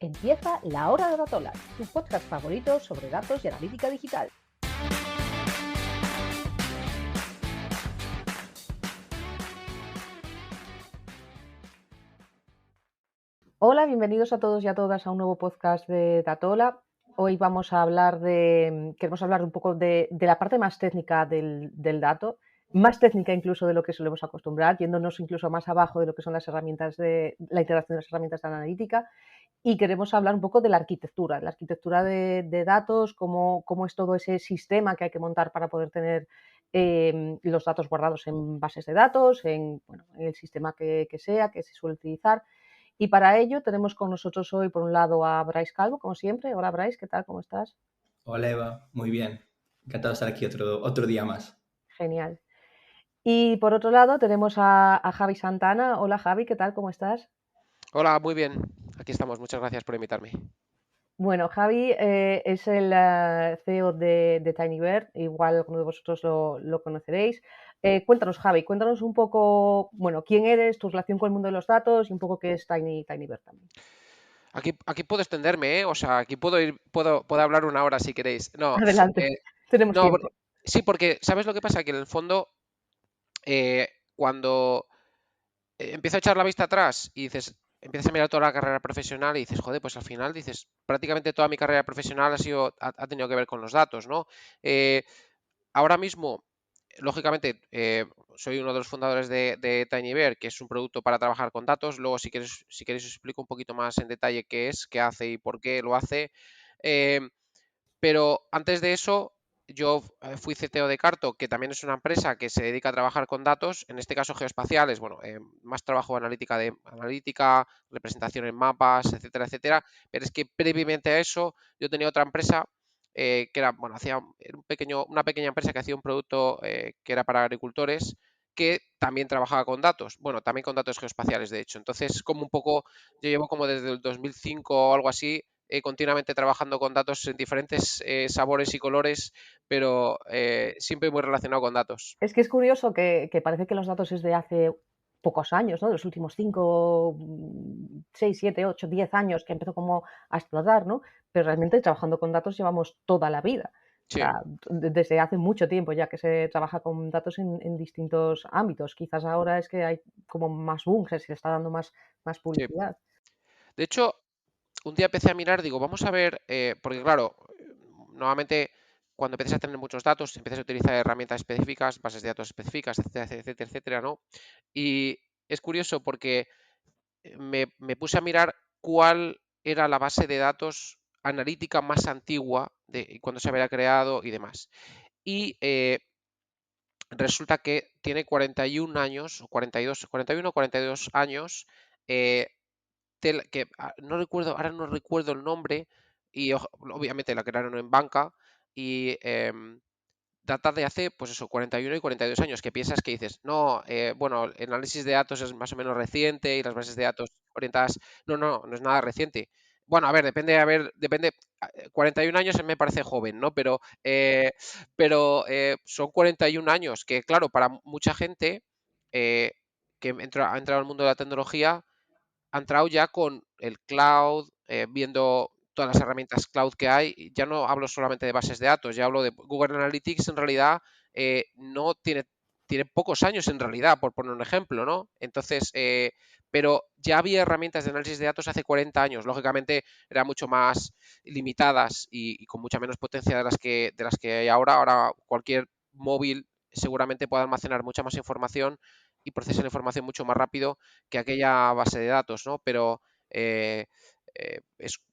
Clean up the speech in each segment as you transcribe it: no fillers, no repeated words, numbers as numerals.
Empieza La Hora de Datolas, tu podcast favorito sobre datos y analítica digital. Hola, bienvenidos a todos y a todas a un nuevo podcast de Datola. Hoy queremos hablar un poco de la parte más técnica del dato, más técnica incluso de lo que solemos acostumbrar, yéndonos incluso más abajo de lo que son las herramientas de la integración de las herramientas de analítica. Y queremos hablar un poco de la arquitectura de datos, cómo es todo ese sistema que hay que montar para poder tener los datos guardados en bases de datos, en el sistema que sea, que se suele utilizar. Y para ello tenemos con nosotros hoy, por un lado, a Bryce Calvo, como siempre. Hola, Bryce, ¿qué tal? ¿Cómo estás? Hola Eva, muy bien. Encantado de estar aquí otro día más. Genial. Y por otro lado tenemos a Javi Santana. Hola, Javi, ¿qué tal? ¿Cómo estás? Hola, muy bien. Aquí estamos. Muchas gracias por invitarme. Bueno, Javi es el CEO de TinyBird, igual alguno de vosotros lo conoceréis. Cuéntanos, Javi, cuéntanos un poco, bueno, quién eres, tu relación con el mundo de los datos y un poco qué es TinyBird también. Aquí puedo extenderme, ¿eh? O sea, aquí puedo hablar una hora si queréis. No, Adelante, eh, tenemos no, tiempo. sí, porque ¿sabes lo que pasa? Que en el fondo, cuando empiezo a echar la vista atrás y empiezas a mirar toda la carrera profesional y dices, joder, pues al final dices, prácticamente toda mi carrera profesional ha tenido que ver con los datos, ¿no? Eh, Ahora mismo, lógicamente, soy uno de los fundadores de TinyBear, que es un producto para trabajar con datos. Luego, si queréis, os explico un poquito más en detalle qué es, qué hace y por qué lo hace. Eh, pero antes de eso, yo fui CTO de Carto, que también es una empresa que se dedica a trabajar con datos, en este caso geoespaciales, bueno, más trabajo analítica, representación en mapas, etcétera, etcétera. Pero es que previamente a eso, yo tenía otra empresa que era, bueno, era una pequeña empresa que hacía un producto que era para agricultores, que también trabajaba con datos, bueno, también con datos geoespaciales, de hecho. Entonces, como un poco, yo llevo como desde el 2005 o algo así, continuamente trabajando con datos en diferentes sabores y colores, pero siempre muy relacionado con datos. Es que es curioso que parece que los datos es de hace pocos años, ¿no? De los últimos 5, 6, 7, 8, 10 años que empezó como a explotar, ¿no? Pero realmente trabajando con datos llevamos toda la vida. O Sí. sea, desde hace mucho tiempo ya que se trabaja con datos en distintos ámbitos. Quizás ahora es que hay como más boom, que se le está dando más Sí. publicidad. De hecho, un día empecé a mirar, digo, vamos a ver, porque claro, nuevamente cuando empiezas a tener muchos datos, empiezas a utilizar herramientas específicas, bases de datos específicas, etcétera, etcétera, etcétera, ¿no? Y es curioso porque me puse a mirar cuál era la base de datos analítica más antigua de cuando se había creado y demás. Y resulta que tiene 41 años, o 42, 41 o 42 años, eh, no recuerdo, ahora no recuerdo el nombre, y obviamente la crearon en banca, y data de hace, pues eso, 41 y 42 años, que piensas que dices, no, bueno, el análisis de datos es más o menos reciente y las bases de datos orientadas, no es nada reciente. Bueno, depende, 41 años me parece joven, ¿no? Pero son 41 años que, claro, para mucha gente que ha entrado al mundo de la tecnología, ha entrado ya con el cloud, viendo todas las herramientas cloud que hay. Y ya no hablo solamente de bases de datos, ya hablo de Google Analytics. En realidad, no tiene pocos años en realidad, por poner un ejemplo, ¿no? Entonces, pero ya había herramientas de análisis de datos hace 40 años. Lógicamente, eran mucho más limitadas y con mucha menos potencia de las que hay ahora. Ahora, cualquier móvil seguramente puede almacenar mucha más información y procesa la información mucho más rápido que aquella base de datos, ¿no? Pero eh,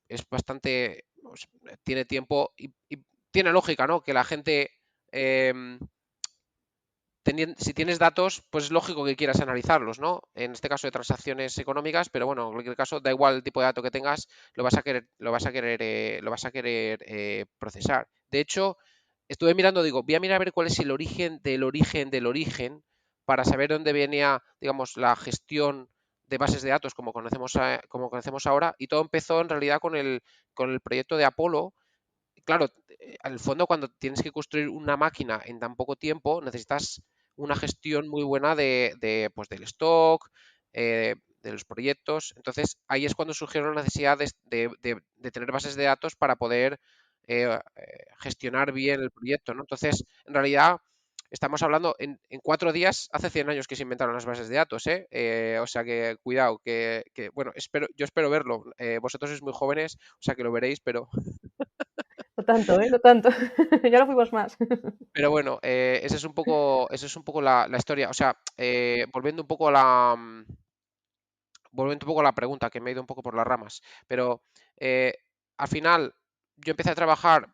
es bastante, pues, tiene tiempo y tiene lógica, ¿no? Que la gente, eh, si tienes datos, pues es lógico que quieras analizarlos, ¿no? En este caso de transacciones económicas, pero bueno, en cualquier caso, da igual el tipo de dato que tengas, lo vas a querer procesar. De hecho, estuve mirando, digo, voy a mirar a ver cuál es el origen del origen del origen para saber dónde venía, digamos, la gestión de bases de datos como conocemos ahora, y todo empezó en realidad con el proyecto de Apolo. Claro, al fondo cuando tienes que construir una máquina en tan poco tiempo, necesitas una gestión muy buena pues del stock, de los proyectos. Entonces, ahí es cuando surgieron la necesidad de tener bases de datos para poder gestionar bien el proyecto, ¿no? Entonces, en realidad, estamos hablando en 4 días, hace 100 años que se inventaron las bases de datos, ¿eh? O sea que cuidado, bueno, yo espero verlo. Vosotros sois muy jóvenes, o sea que lo veréis, pero No tanto, ¿eh? No tanto. Ya lo fuimos más. pero bueno, esa es un poco la historia. O sea, volviendo un poco a la pregunta, que me he ido un poco por las ramas, pero eh, al final yo empecé a trabajar,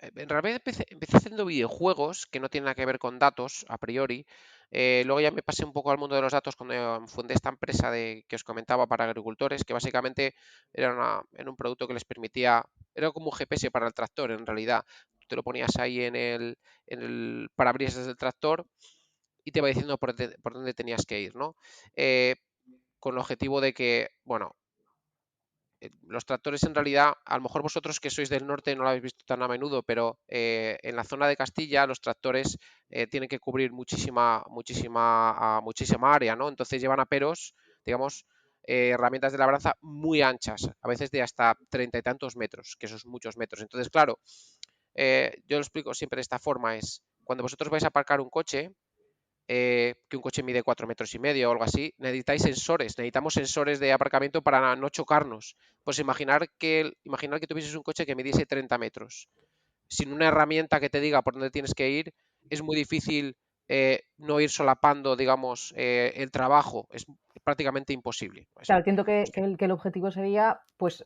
en realidad empecé haciendo videojuegos que no tienen nada que ver con datos a priori. Luego ya me pasé un poco al mundo de los datos cuando fundé esta empresa que os comentaba para agricultores, que básicamente era un producto que les permitía, era como un GPS para el tractor en realidad. Tú te lo ponías ahí en el parabrisas del tractor y te va diciendo por dónde tenías que ir, ¿no? Eh, con el objetivo de que, bueno, los tractores en realidad, a lo mejor vosotros que sois del norte no lo habéis visto tan a menudo, pero en la zona de Castilla los tractores tienen que cubrir muchísima área, ¿no? Entonces llevan aperos, digamos, herramientas de labranza muy anchas, a veces de hasta 30 y tantos metros, que esos muchos metros. Entonces, claro, yo lo explico siempre de esta forma, es cuando vosotros vais a aparcar un coche, que un coche mide 4,5 metros o algo así, necesitamos sensores de aparcamiento para no chocarnos. Pues imaginar que tuvieses un coche que midiese 30 metros. Sin una herramienta que te diga por dónde tienes que ir, es muy difícil no ir solapando, digamos, el trabajo. Es prácticamente imposible. Claro, entiendo que el objetivo sería, pues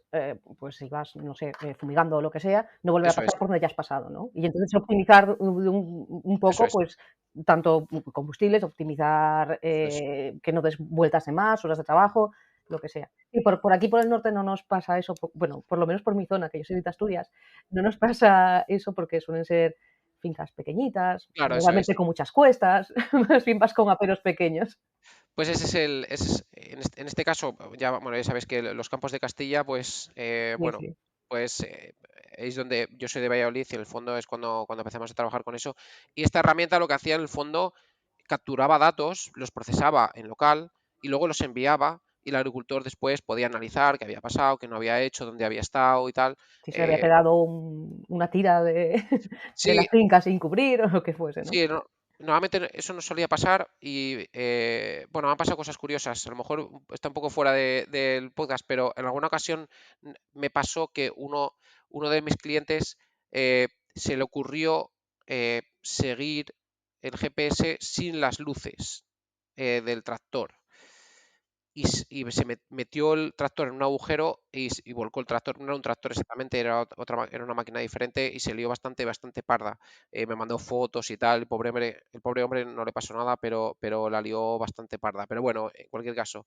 si vas, no sé, fumigando o lo que sea, no volver a Eso es, pasar por donde ya has pasado, ¿no? Y entonces optimizar un eso poco, es, pues, tanto combustibles, optimizar, eso es. que no des vueltas de más, horas de trabajo, lo que sea. Y por aquí, por el norte, no nos pasa eso, bueno, por lo menos por mi zona, que yo soy de Asturias, no nos pasa eso porque suelen ser fincas pequeñitas, Claro, eso es. normalmente con muchas cuestas, más bien vas con aperos pequeños. Pues en este caso, ya, bueno, ya sabes que los campos de Castilla, pues, Sí, bueno, sí. pues es donde yo soy de Valladolid y en el fondo es cuando empezamos a trabajar con eso. Y esta herramienta lo que hacía en el fondo, capturaba datos, los procesaba en local y luego los enviaba y el agricultor después podía analizar qué había pasado, qué no había hecho, dónde había estado y tal. Si se le había Eh, quedado una tira de, de la sí, finca sin cubrir o lo que fuese, ¿no? Sí, normalmente eso no solía pasar y bueno, han pasado cosas curiosas. A lo mejor está un poco fuera del podcast, pero en alguna ocasión me pasó que uno de mis clientes se le ocurrió seguir el GPS sin las luces del tractor y se metió el tractor en un agujero y volcó el tractor. No era un tractor exactamente, era una máquina diferente y se lió bastante parda. Me mandó fotos y tal. El pobre hombre no le pasó nada, pero la lió bastante parda. Pero bueno, en cualquier caso,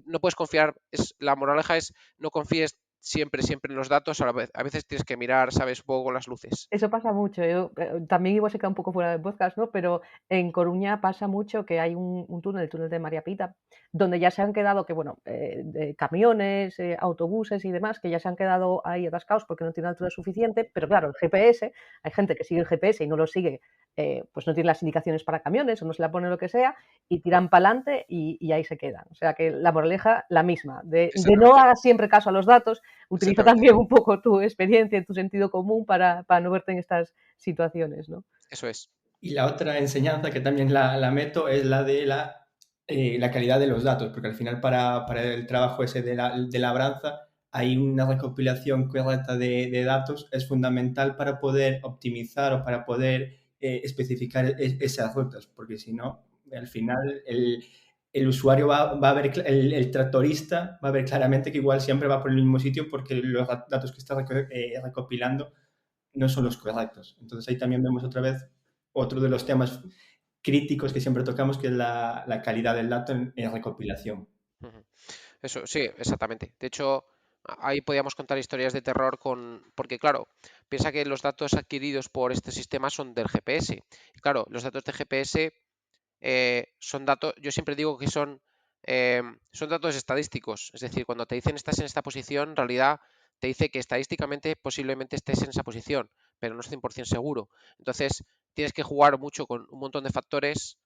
no puedes confiar. La moraleja es no confíes siempre en los datos. A veces tienes que mirar, sabes, un poco con las luces. Eso pasa mucho. Yo, también igual se queda un poco fuera del podcast, ¿no? Pero en Coruña pasa mucho que hay un túnel, el túnel de María Pita, donde ya se han quedado, que bueno, de camiones, autobuses y demás, que ya se han quedado ahí atascados porque no tienen altura suficiente. Pero claro, el GPS, hay gente que sigue el GPS y no lo sigue, pues no tiene las indicaciones para camiones o no se la pone lo que sea, y tiran para adelante y ahí se quedan. O sea que la moraleja, la misma, de no Exactamente, hagas siempre caso a los datos. Utiliza exactamente. también un poco tu experiencia y tu sentido común para no verte en estas situaciones, ¿no? Eso es. Y la otra enseñanza que también la meto es la de la calidad de los datos, porque al final para el trabajo ese de labranza hay una recopilación correcta de datos, es fundamental para poder optimizar o para poder especificar esas rutas, porque si no, al final el usuario va a ver, el tractorista va a ver claramente que igual siempre va por el mismo sitio porque los datos que está recopilando no son los correctos. Entonces ahí también vemos otra vez otro de los temas críticos que siempre tocamos, que es la calidad del dato en recopilación. Ujú. Eso, sí, exactamente. De hecho, ahí podíamos contar historias de terror porque claro, piensa que los datos adquiridos por este sistema son del GPS. Y claro, los datos de GPS son datos, yo siempre digo que son datos estadísticos. Es decir, cuando te dicen estás en esta posición, en realidad te dice que estadísticamente posiblemente estés en esa posición, pero no es 100% seguro. Entonces, tienes que jugar mucho con un montón de factores,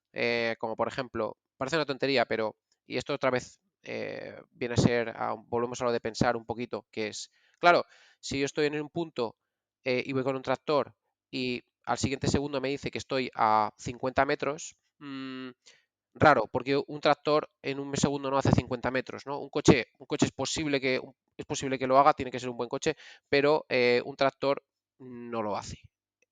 como por ejemplo, parece una tontería, pero, y esto otra vez viene a ser, volvemos a lo de pensar un poquito, que es, claro, si yo estoy en un punto y voy con un tractor y al siguiente segundo me dice que estoy a 50 metros, raro, porque un tractor en un segundo no hace 50 metros, ¿no? Un coche es posible que lo haga, tiene que ser un buen coche, pero un tractor no lo hace.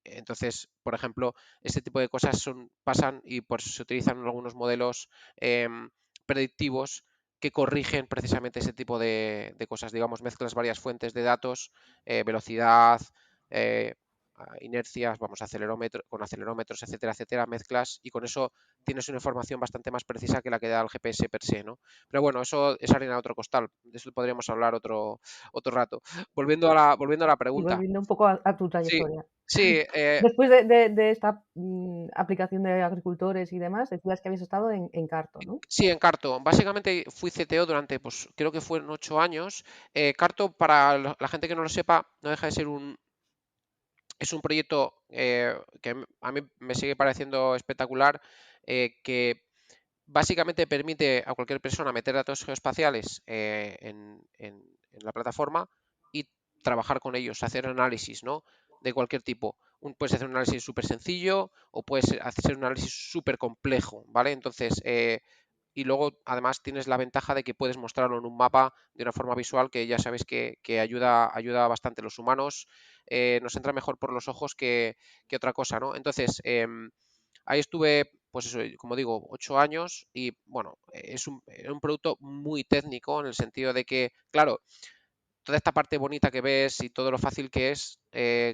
Entonces, por ejemplo, este tipo de cosas pasan y por eso se utilizan algunos modelos predictivos que corrigen precisamente ese tipo de cosas. Digamos, mezclas varias fuentes de datos, velocidad, eh, inercias, vamos, con acelerómetros, etcétera, etcétera, mezclas y con eso tienes una información bastante más precisa que la que da el GPS per se, ¿no? Pero bueno, eso es harina de otro costal. De eso podríamos hablar otro rato. Volviendo a la Y pregunta. volviendo un poco a tu Sí, trayectoria. sí, Después de esta aplicación de agricultores y demás, decías que habías estado en Carto, ¿no? sí, en Carto. Básicamente fui CTO durante, pues creo que fueron 8 años. Carto, para la gente que no lo sepa, no deja de ser es un proyecto que a mí me sigue pareciendo espectacular, que básicamente permite a cualquier persona meter datos geoespaciales en la plataforma y trabajar con ellos, hacer análisis, ¿no? De cualquier tipo. Puedes hacer un análisis súper sencillo o puedes hacer un análisis súper complejo, ¿vale? Entonces, y luego además tienes la ventaja de que puedes mostrarlo en un mapa de una forma visual que ya sabéis que ayuda bastante. Los humanos nos entra mejor por los ojos que otra cosa, ¿no? Entonces, ahí estuve, pues eso, como digo, 8 años y bueno, era un producto muy técnico en el sentido de que, claro, toda esta parte bonita que ves y todo lo fácil que es,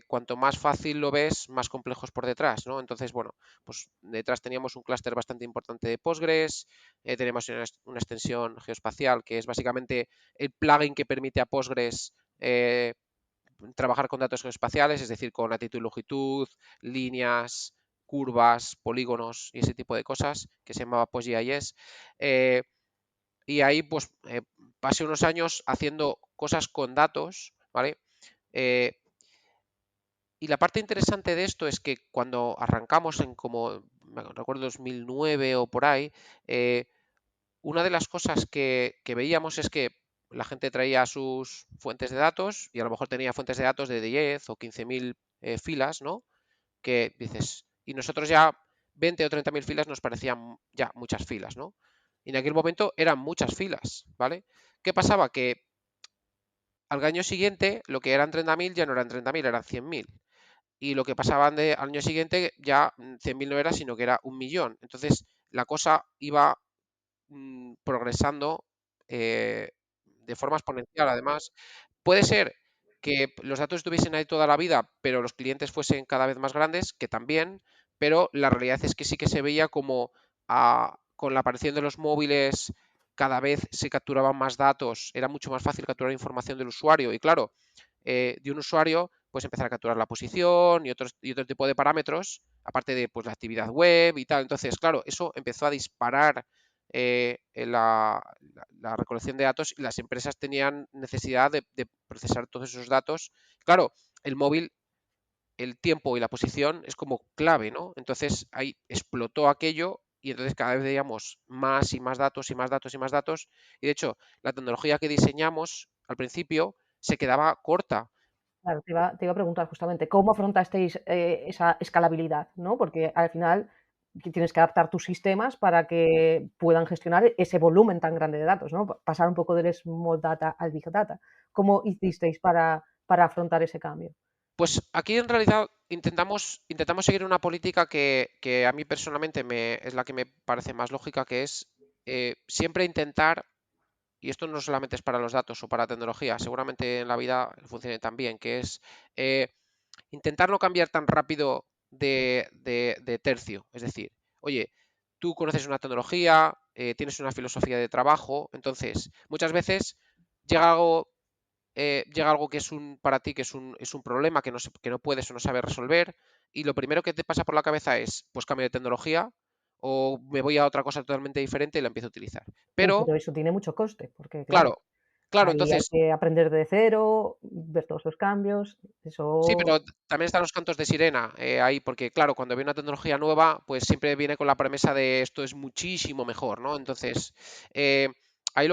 cuanto más fácil lo ves, más complejo es por detrás, ¿no? Entonces, bueno, pues detrás teníamos un clúster bastante importante de Postgres, tenemos una extensión geoespacial que es básicamente el plugin que permite a Postgres trabajar con datos geoespaciales, es decir, con latitud y longitud, líneas, curvas, polígonos y ese tipo de cosas, que se llamaba PostGIS. Eh, y ahí pues pasé unos años haciendo cosas con datos, ¿vale? Eh, y la parte interesante de esto es que cuando arrancamos en como, me recuerdo 2009 o por ahí, una de las cosas que veíamos es que la gente traía sus fuentes de datos y a lo mejor tenía fuentes de datos de 10 o 15.000 filas, ¿no? Que dices, y nosotros ya 20 o 30.000 filas nos parecían ya muchas filas, ¿no? Y en aquel momento eran muchas filas, ¿vale? ¿Qué pasaba? Que al año siguiente lo que eran 30.000 ya no eran 30.000, eran 100.000. Y lo que pasaban al año siguiente ya 100.000 no era, sino que era 1.000.000. Entonces la cosa iba progresando de forma exponencial. Además, puede ser que los datos estuviesen ahí toda la vida, pero los clientes fuesen cada vez más grandes, que también, pero la realidad es que sí que se veía como con la aparición de los móviles cada vez se capturaban más datos, era mucho más fácil capturar información del usuario y claro, de un usuario pues empezar a capturar la posición y otro tipo de parámetros, aparte de pues la actividad web y tal. Entonces, claro, eso empezó a disparar la recolección de datos y las empresas tenían necesidad de procesar todos esos datos. Claro, el móvil, el tiempo y la posición es como clave, ¿no? Entonces ahí explotó aquello y entonces cada vez veíamos más y más datos y más datos y más datos. Y de hecho, la tecnología que diseñamos al principio se quedaba corta. Claro, te iba a preguntar justamente, ¿cómo afrontasteis esa escalabilidad? ¿No? Porque al final tienes que adaptar tus sistemas para que puedan gestionar ese volumen tan grande de datos, ¿no? Pasar un poco del small data al big data. ¿Cómo hicisteis para afrontar ese cambio? Pues aquí en realidad intentamos seguir una política que a mí personalmente es la que me parece más lógica, que es siempre intentar, y esto no solamente es para los datos o para tecnología, seguramente en la vida funcione también, que es eh, intentar no cambiar tan rápido de tercio. Es decir, oye, tú conoces una tecnología, tienes una filosofía de trabajo, entonces muchas veces llega algo que es para ti que es un problema que no puedes o no sabes resolver y lo primero que te pasa por la cabeza es, pues cambio de tecnología o me voy a otra cosa totalmente diferente y la empiezo a utilizar. Pero, Pero eso tiene mucho coste, porque claro, claro, claro, ahí hay entonces, que aprender de cero, ver todos los cambios, sí, eso pero también están los cantos de sirena ahí, porque claro, cuando viene una tecnología nueva, pues siempre viene con la premisa de esto es muchísimo mejor, ¿no? Entonces, eh, ahí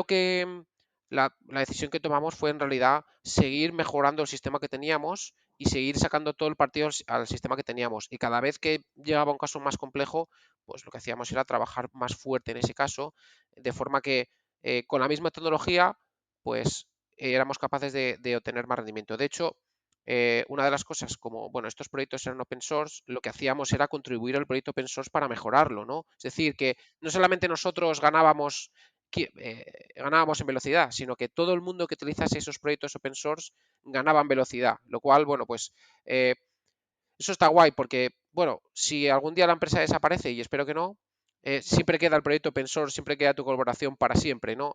la decisión que tomamos fue en realidad seguir mejorando el sistema que teníamos y seguir sacando todo el partido al sistema que teníamos. Y cada vez que llegaba un caso más complejo, pues lo que hacíamos era trabajar más fuerte en ese caso, de forma que con la misma tecnología, pues éramos capaces de obtener más rendimiento. De hecho, una de las cosas, como bueno, estos proyectos eran open source, lo que hacíamos era contribuir al proyecto open source para mejorarlo, ¿no? Es decir, que no solamente nosotros ganábamos en velocidad, sino que todo el mundo que utilizase esos proyectos open source ganaba en velocidad, lo cual, bueno, pues eso está guay porque, bueno, si algún día la empresa desaparece, y espero que no, siempre queda el proyecto open source, siempre queda tu colaboración para siempre, ¿no?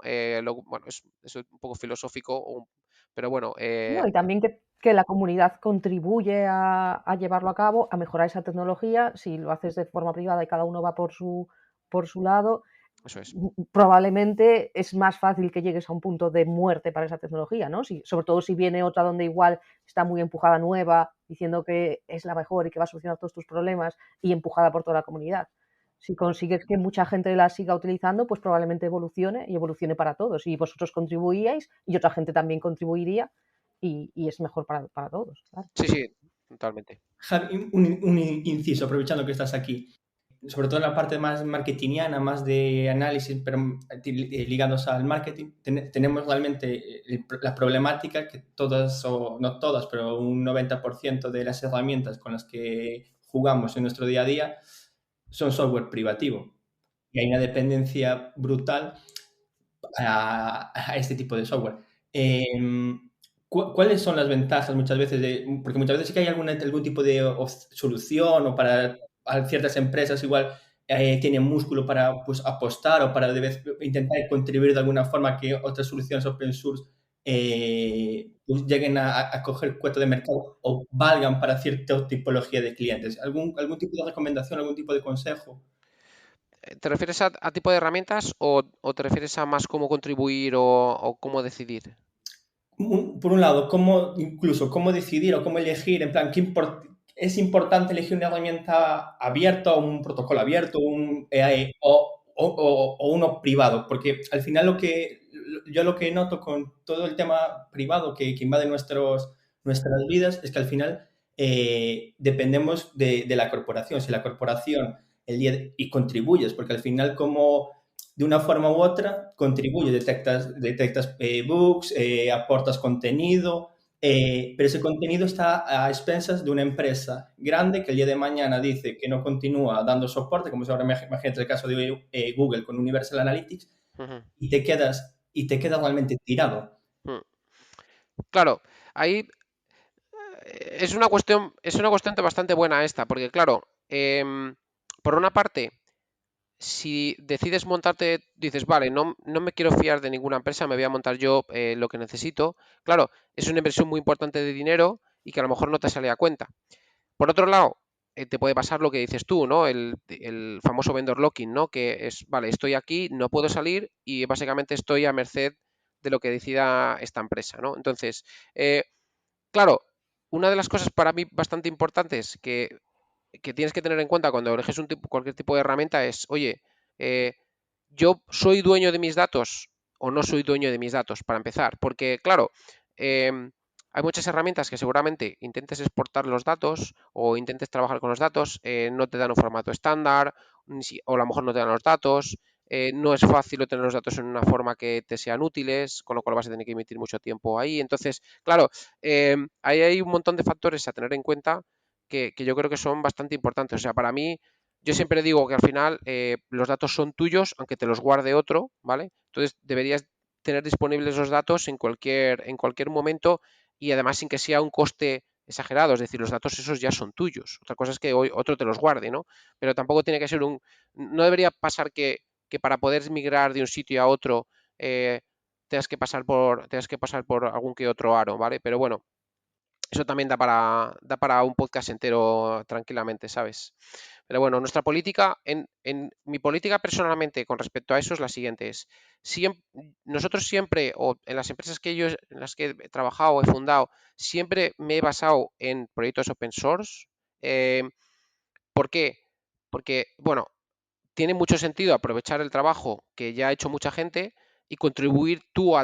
Bueno, es un poco filosófico, pero bueno, No, y también que la comunidad contribuye a llevarlo a cabo, a mejorar esa tecnología. Si lo haces de forma privada y cada uno va por su lado, eso es. probablemente es más fácil que llegues a un punto de muerte para esa tecnología, ¿no? Sobre todo si viene otra donde igual está muy empujada nueva, diciendo que es la mejor y que va a solucionar todos tus problemas y empujada por toda la comunidad. Si consigues que mucha gente la siga utilizando, pues probablemente evolucione y evolucione para todos. Y vosotros contribuíais y otra gente también contribuiría y es mejor para todos. Claro. Sí, sí, totalmente. Javi, un inciso, aprovechando que estás aquí. Sobre todo en la parte más marketingiana, más de análisis, pero ligados al marketing, tenemos realmente la problemática que todas, o no todas, pero un 90% de las herramientas con las que jugamos en nuestro día a día son software privativo. Y hay una dependencia brutal a este tipo de software. ¿Cuáles son las ventajas muchas veces porque muchas veces sí que hay algún tipo de solución o para ciertas empresas igual tienen músculo para pues, apostar o para intentar contribuir de alguna forma a que otras soluciones open source pues lleguen a coger cuota de mercado o valgan para cierta tipología de clientes? ¿Algún tipo de recomendación, algún tipo de consejo? ¿Te refieres a tipo de herramientas o te refieres a más cómo contribuir o cómo decidir? Por un lado, cómo decidir o cómo elegir, en plan, es importante elegir una herramienta abierta o un protocolo abierto, un AI o uno privado, porque al final yo lo que noto con todo el tema privado que invade nuestras vidas es que al final dependemos de la corporación. Si la corporación y contribuyes, porque al final como de una forma u otra, contribuye, detectas bugs, aportas contenido, pero ese contenido está a expensas de una empresa grande que el día de mañana dice que no continúa dando soporte, como es ahora, imagínate el caso de Google con Universal Analytics, Ujú. y te quedas realmente tirado. Claro, ahí es una cuestión bastante buena esta, porque claro, por una parte, si decides montarte, dices, vale, no me quiero fiar de ninguna empresa, me voy a montar yo lo que necesito. Claro, es una inversión muy importante de dinero y que a lo mejor no te sale a cuenta. Por otro lado, te puede pasar lo que dices tú, ¿no? El famoso vendor locking, ¿no? Que es, vale, estoy aquí, no puedo salir y básicamente estoy a merced de lo que decida esta empresa, ¿no? Entonces, claro, una de las cosas para mí bastante importantes que tienes que tener en cuenta cuando eliges cualquier tipo de herramienta es, oye, eh, ¿yo soy dueño de mis datos o no soy dueño de mis datos? Para empezar, porque claro, hay muchas herramientas que seguramente intentes exportar los datos o intentes trabajar con los datos, no te dan un formato estándar o a lo mejor no te dan los datos. No es fácil obtener los datos en una forma que te sean útiles, con lo cual vas a tener que emitir mucho tiempo ahí. Entonces, claro, ahí hay un montón de factores a tener en cuenta que yo creo que son bastante importantes. O sea, para mí, yo siempre digo que al final los datos son tuyos, aunque te los guarde otro, ¿vale? Entonces deberías tener disponibles los datos en cualquier momento y además sin que sea un coste exagerado, es decir, los datos esos ya son tuyos. Otra cosa es que hoy otro te los guarde, ¿no? Pero tampoco tiene que ser no debería pasar que para poder migrar de un sitio a otro tengas que pasar por algún que otro aro, ¿vale? Pero bueno, eso también da para un podcast entero tranquilamente, ¿sabes? Pero bueno, nuestra política, en mi política personalmente con respecto a eso es la siguiente, nosotros siempre, o en las empresas en las que he trabajado, he fundado, siempre me he basado en proyectos open source. ¿Por qué? Porque, bueno, tiene mucho sentido aprovechar el trabajo que ya ha hecho mucha gente y contribuir tú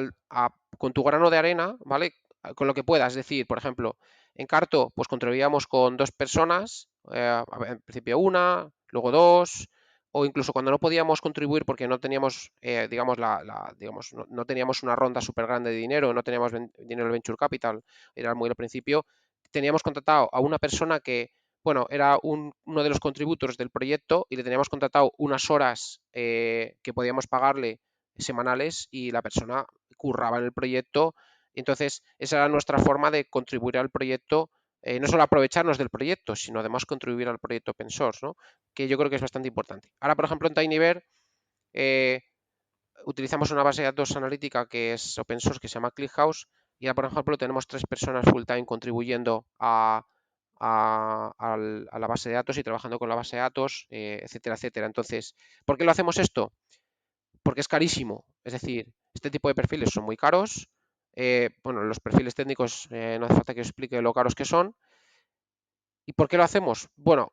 con tu grano de arena, ¿vale? Con lo que puedas. Es decir, por ejemplo, en Carto, pues contribuíamos con 2 personas, en principio una, luego 2, o incluso cuando no podíamos contribuir porque no teníamos, digamos, digamos, no teníamos una ronda súper grande de dinero, no teníamos dinero de Venture Capital, era muy al principio, teníamos contratado a una persona que, bueno, era uno de los contributors del proyecto y le teníamos contratado unas horas que podíamos pagarle semanales y la persona curraba en el proyecto. Entonces, esa era nuestra forma de contribuir al proyecto, no solo aprovecharnos del proyecto, sino además contribuir al proyecto open source, ¿no? Que yo creo que es bastante importante. Ahora, por ejemplo, en TinyBear utilizamos una base de datos analítica que es open source, que se llama ClickHouse, y ahora, por ejemplo, tenemos 3 personas full time contribuyendo a la base de datos y trabajando con la base de datos, etcétera, etcétera. Entonces, ¿por qué lo hacemos esto? Porque es carísimo. Es decir, este tipo de perfiles son muy caros. Bueno, los perfiles técnicos no hace falta que os explique lo caros que son. ¿Y por qué lo hacemos? Bueno,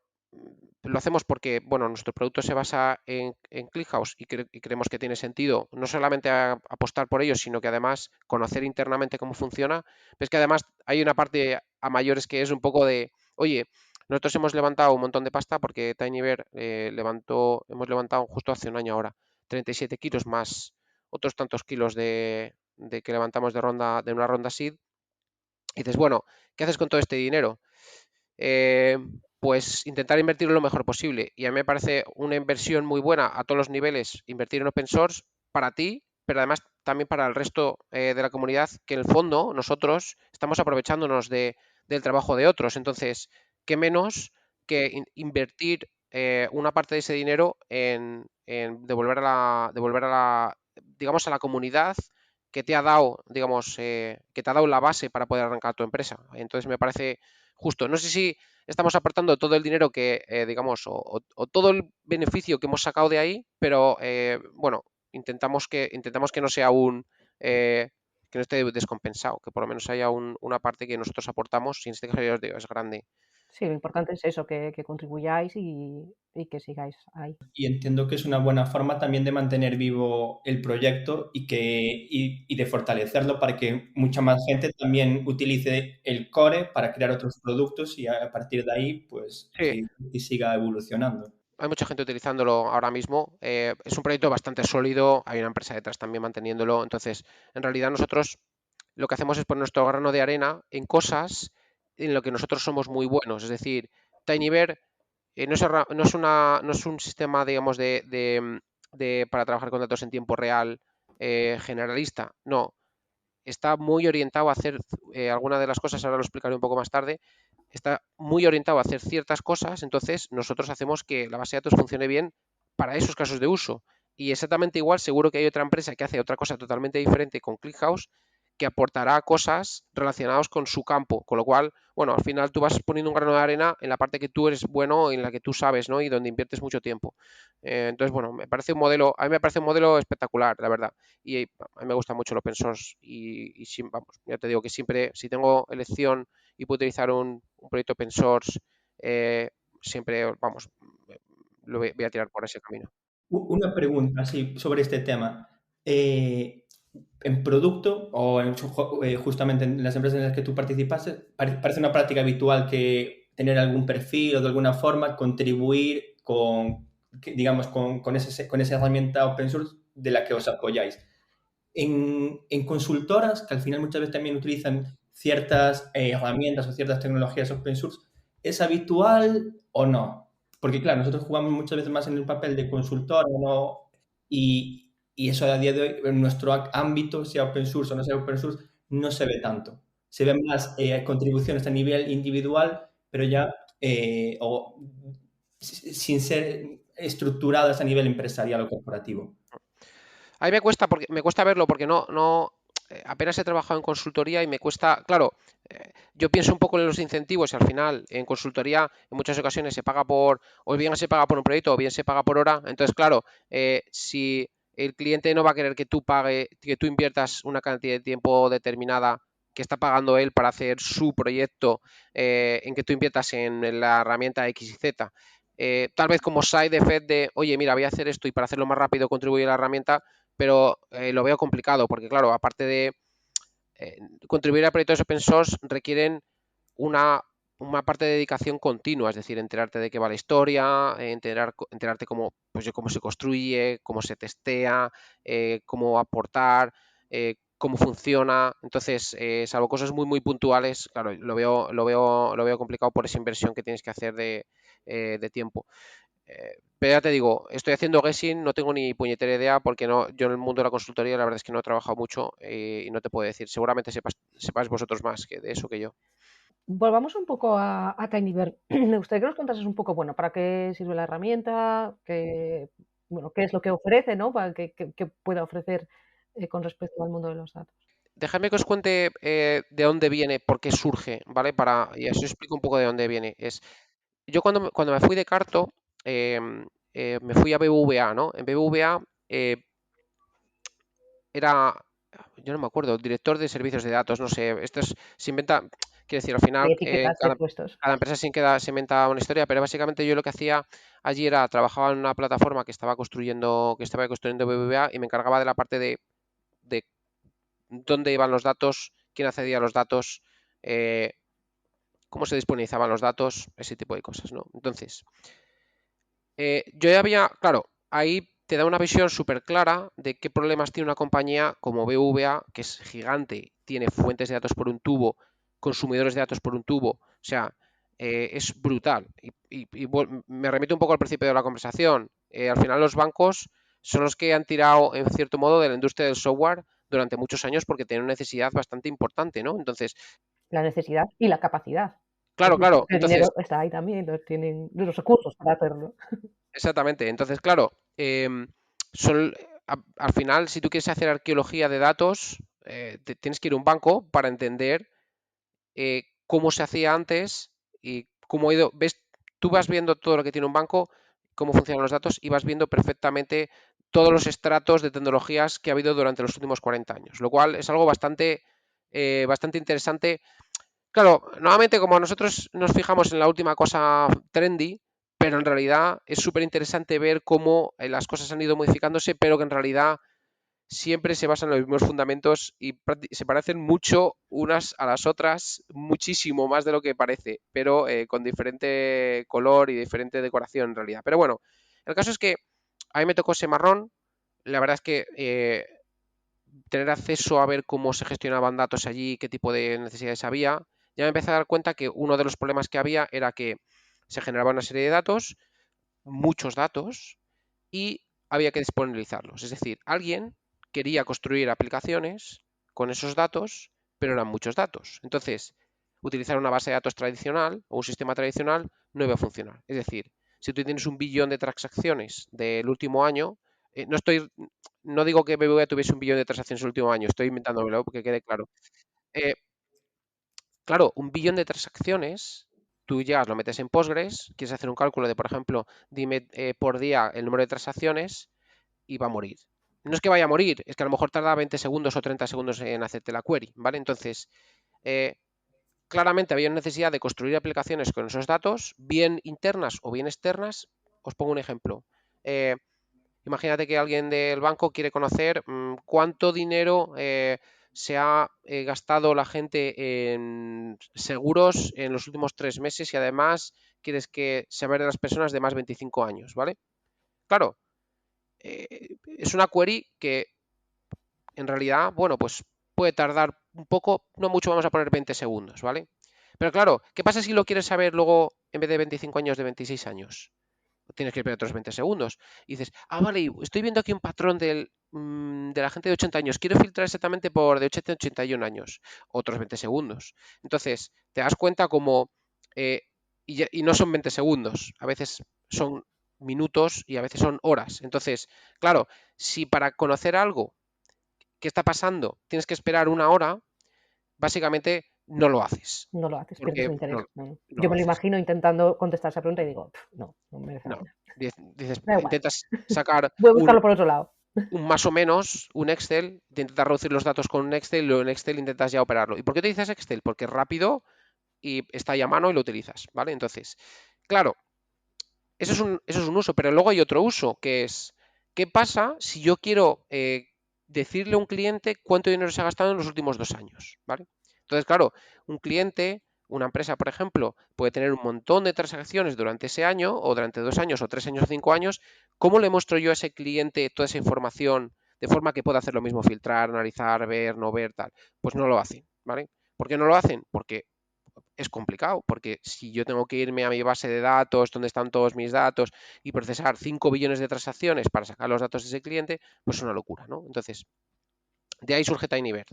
lo hacemos porque, bueno, nuestro producto se basa en ClickHouse y creemos que tiene sentido no solamente apostar por ello, sino que además conocer internamente cómo funciona. Pero es que además hay una parte a mayores que es un poco de, oye, nosotros hemos levantado un montón de pasta porque TinyBear hemos levantado justo hace un año ahora 37 kilos más otros tantos kilos de que levantamos de una ronda seed. Y dices, bueno, ¿qué haces con todo este dinero? Pues intentar invertirlo lo mejor posible. Y a mí me parece una inversión muy buena a todos los niveles, invertir en open source para ti, pero además también para el resto de la comunidad, que en el fondo nosotros estamos aprovechándonos del trabajo de otros. Entonces, ¿qué menos que invertir una parte de ese dinero en devolver digamos, a la comunidad que te ha dado, digamos, que te ha dado la base para poder arrancar tu empresa? Entonces me parece justo. No sé si estamos aportando todo el dinero que, digamos, o todo el beneficio que hemos sacado de ahí, pero bueno, intentamos que no sea que no esté descompensado, que por lo menos haya una parte que nosotros aportamos, y en este caso ya os digo, es grande. Sí, lo importante es eso, que contribuyáis y que sigáis ahí. Y entiendo que es una buena forma también de mantener vivo el proyecto y de fortalecerlo para que mucha más gente también utilice el core para crear otros productos y a partir de ahí, pues, Sí, que siga evolucionando. hay mucha gente utilizándolo ahora mismo. Es un proyecto bastante sólido, hay una empresa detrás también manteniéndolo. Entonces, en realidad nosotros lo que hacemos es poner nuestro grano de arena en cosas en lo que nosotros somos muy buenos. Es decir, TinyBear no es un sistema, digamos, para trabajar con datos en tiempo real generalista. No, está muy orientado a hacer alguna de las cosas, ahora lo explicaré un poco más tarde, está muy orientado a hacer ciertas cosas, entonces nosotros hacemos que la base de datos funcione bien para esos casos de uso. Y exactamente igual, seguro que hay otra empresa que hace otra cosa totalmente diferente con ClickHouse que aportará cosas relacionadas con su campo, con lo cual, bueno, al final tú vas poniendo un grano de arena en la parte que tú eres bueno, en la que tú sabes, ¿no? Y donde inviertes mucho tiempo. Entonces, bueno, a mí me parece un modelo espectacular, la verdad. Y a mí me gusta mucho el open source vamos, ya te digo que siempre, si tengo elección y puedo utilizar un proyecto open source, siempre, vamos, voy a tirar por ese camino. Una pregunta, sí, sobre este tema. En producto o justamente en las empresas en las que tú participaste, parece una práctica habitual que tener algún perfil o de alguna forma contribuir digamos, con esa herramienta open source de la que os apoyáis. En consultoras, que al final muchas veces también utilizan ciertas herramientas o ciertas tecnologías open source, ¿es habitual o no? Porque claro, nosotros jugamos muchas veces más en el papel de consultor, ¿no? Y eso a día de hoy, en nuestro ámbito, sea open source o no sea open source, no se ve tanto. Se ven más contribuciones a nivel individual, pero ya sin ser estructuradas a nivel empresarial o corporativo. A mí me cuesta verlo porque apenas he trabajado en consultoría y me cuesta, claro, yo pienso un poco en los incentivos y al final en consultoría en muchas ocasiones o bien se paga por un proyecto o bien se paga por hora. Entonces, claro, si el cliente no va a querer que que tú inviertas una cantidad de tiempo determinada que está pagando él para hacer su proyecto, en que tú inviertas en la herramienta X y Z. Tal vez como side effect de, oye, mira, voy a hacer esto y para hacerlo más rápido contribuye a la herramienta, pero lo veo complicado porque, claro, aparte de contribuir a proyectos open source requieren una, una parte de dedicación continua, es decir, enterarte de qué va la historia, enterarte cómo, pues, de cómo se construye, cómo se testea, cómo aportar, cómo funciona. Entonces, salvo cosas muy, muy puntuales, claro, lo veo complicado por esa inversión que tienes que hacer de tiempo. Pero ya te digo, estoy haciendo guessing, no tengo ni puñetera idea porque no, yo en el mundo de la consultoría la verdad es que no he trabajado mucho y no te puedo decir. Seguramente sepas vosotros más que de eso que yo. Volvamos un poco a Tinybear. Me gustaría que nos contases un poco, bueno, para qué sirve la herramienta, bueno, qué es lo que ofrece, ¿no? Para qué pueda ofrecer con respecto al mundo de los datos. Dejadme que os cuente de dónde viene, por qué surge, ¿vale? Y así os explico un poco de dónde viene. Yo cuando me fui de Carto, me fui a BBVA, ¿no? En BBVA era, yo no me acuerdo, director de servicios de datos, no sé, se inventa, quiero decir, al Hay final etiquetas de puestos. cada empresa se inventa una historia, pero básicamente yo lo que hacía allí era, trabajaba en una plataforma que estaba construyendo BBVA y me encargaba de la parte de dónde iban los datos, quién accedía a los datos, eh, cómo se disponibilizaban los datos, ese tipo de cosas, ¿no? Entonces, yo ya había, claro, ahí te da una visión súper clara de qué problemas tiene una compañía como BVA, que es gigante, tiene fuentes de datos por un tubo, consumidores de datos por un tubo, o sea, es brutal. Me remito un poco al principio de la conversación. Al final los bancos son los que han tirado, en cierto modo, de la industria del software durante muchos años porque tienen una necesidad bastante importante, ¿no? Entonces, La necesidad y la capacidad. Es claro, decir, claro, el entonces dinero está ahí también, entonces tienen los recursos para hacerlo. exactamente. Entonces, claro, son, al final, si tú quieres hacer arqueología de datos, tienes que ir a un banco para entender cómo se hacía antes y cómo ha ido. Tú vas viendo todo lo que tiene un banco, cómo funcionan los datos y vas viendo perfectamente todos los estratos de tecnologías que ha habido durante los últimos 40 años, lo cual es algo bastante interesante. Claro, nuevamente como nosotros nos fijamos en la última cosa trendy, pero en realidad es súper interesante ver cómo las cosas han ido modificándose, pero que en realidad siempre se basan en los mismos fundamentos y se parecen mucho unas a las otras, muchísimo más de lo que parece, pero con diferente color y diferente decoración en realidad. Pero bueno, el caso es que a mí me tocó ese marrón, la verdad es que tener acceso a ver cómo se gestionaban datos allí, qué tipo de necesidades había, ya me empecé a dar cuenta que uno de los problemas que había era que se generaba una serie de datos, muchos datos, y había que disponibilizarlos. Es decir, alguien quería construir aplicaciones con esos datos, pero eran muchos datos. Entonces, utilizar una base de datos tradicional o un sistema tradicional no iba a funcionar. Es decir, si tú tienes 1 billón de transacciones del último año, no digo que BBVA tuviese 1 billón de transacciones el último año, estoy inventándomelo porque quede claro. Eh, claro, 1 billón de transacciones, tú llegas, lo metes en Postgres, quieres hacer un cálculo de, por ejemplo, dime por día el número de transacciones y va a morir. No es que vaya a morir, es que a lo mejor tarda 20 segundos o 30 segundos en hacerte la query, ¿vale? Entonces, eh, claramente había necesidad de construir aplicaciones con esos datos, bien internas o bien externas. Os pongo un ejemplo. Eh, Imagínate que alguien del banco quiere conocer cuánto dinero se ha gastado la gente en seguros en los últimos 3 meses y además quieres saber de las personas de más de 25 años, ¿vale? Claro, es una query que en realidad, bueno, pues puede tardar un poco, no mucho, vamos a poner 20 segundos, ¿vale? Pero claro, ¿qué pasa si lo quieres saber luego en vez de 25 años, de 26 años? Tienes que esperar otros 20 segundos. Y dices, vale, estoy viendo aquí un patrón de la gente de 80 años. Quiero filtrar exactamente por de 80 a 81 años. Otros 20 segundos. Entonces, te das cuenta como... y no son 20 segundos. A veces son minutos y a veces son horas. Entonces, claro, si para conocer algo que está pasando tienes que esperar 1 hora, básicamente no lo haces. No lo haces, pierdes Porque el interés. no, No. no Yo lo me lo haces. imagino intentando contestar esa pregunta y digo, no, no merece la No. pena. Dices, Da igual, intentas sacar voy a un buscarlo por otro lado. más o menos, un Excel, te intentas reducir los datos con un Excel y luego en Excel intentas ya operarlo. ¿Y por qué utilizas Excel? Porque es rápido y está ahí a mano y lo utilizas, ¿vale? Entonces, claro, eso es un uso, pero luego hay otro uso, que es ¿Qué pasa si yo quiero decirle a un cliente cuánto dinero se ha gastado en los últimos 2 años? ¿Vale? Entonces, claro, un cliente, una empresa, por ejemplo, puede tener un montón de transacciones durante ese año, o durante 2 años, o 3 años, o 5 años. ¿Cómo le muestro yo a ese cliente toda esa información de forma que pueda hacer lo mismo, filtrar, analizar, ver, no ver, tal? Pues no lo hacen, ¿vale? ¿Por qué no lo hacen? Porque es complicado, porque si yo tengo que irme a mi base de datos, donde están todos mis datos, y procesar 5 billones de transacciones para sacar los datos de ese cliente, pues es una locura, ¿no? Entonces, de ahí surge TinyBear.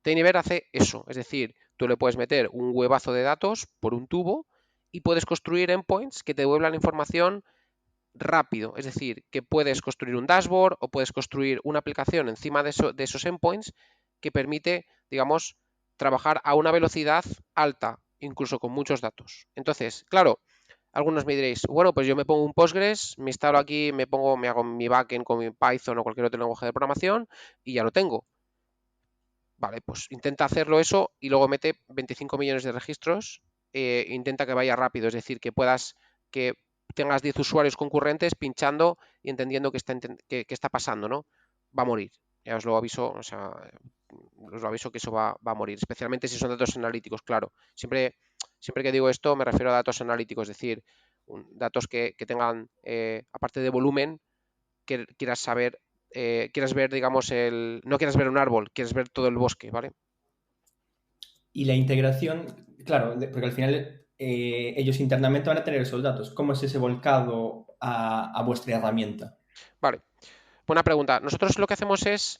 TinyBear hace eso, es decir, tú le puedes meter un huevazo de datos por un tubo y puedes construir endpoints que te devuelvan la información rápido, es decir, que puedes construir un dashboard o puedes construir una aplicación encima de esos endpoints que permite, digamos, trabajar a una velocidad alta, incluso con muchos datos. Entonces, claro, algunos me diréis, bueno, pues yo me pongo un Postgres, me instalo aquí, me hago mi backend con mi Python o cualquier otro lenguaje de programación y ya lo tengo. Vale, pues intenta hacerlo eso y luego mete 25 millones de registros, intenta que vaya rápido, es decir, que tengas 10 usuarios concurrentes pinchando y entendiendo qué está pasando, ¿no? Va a morir. Ya os lo aviso, o sea, os lo aviso que eso va a morir, especialmente si son datos analíticos, claro. Siempre que digo esto me refiero a datos analíticos, es decir, datos que tengan, aparte de volumen, que quieras saber, quieras ver, digamos, no quieras ver un árbol, quieres ver todo el bosque, ¿vale? Y la integración, claro, porque al final ellos internamente van a tener esos datos. ¿Cómo es ese volcado a vuestra herramienta? Vale, buena pregunta. Nosotros lo que hacemos es,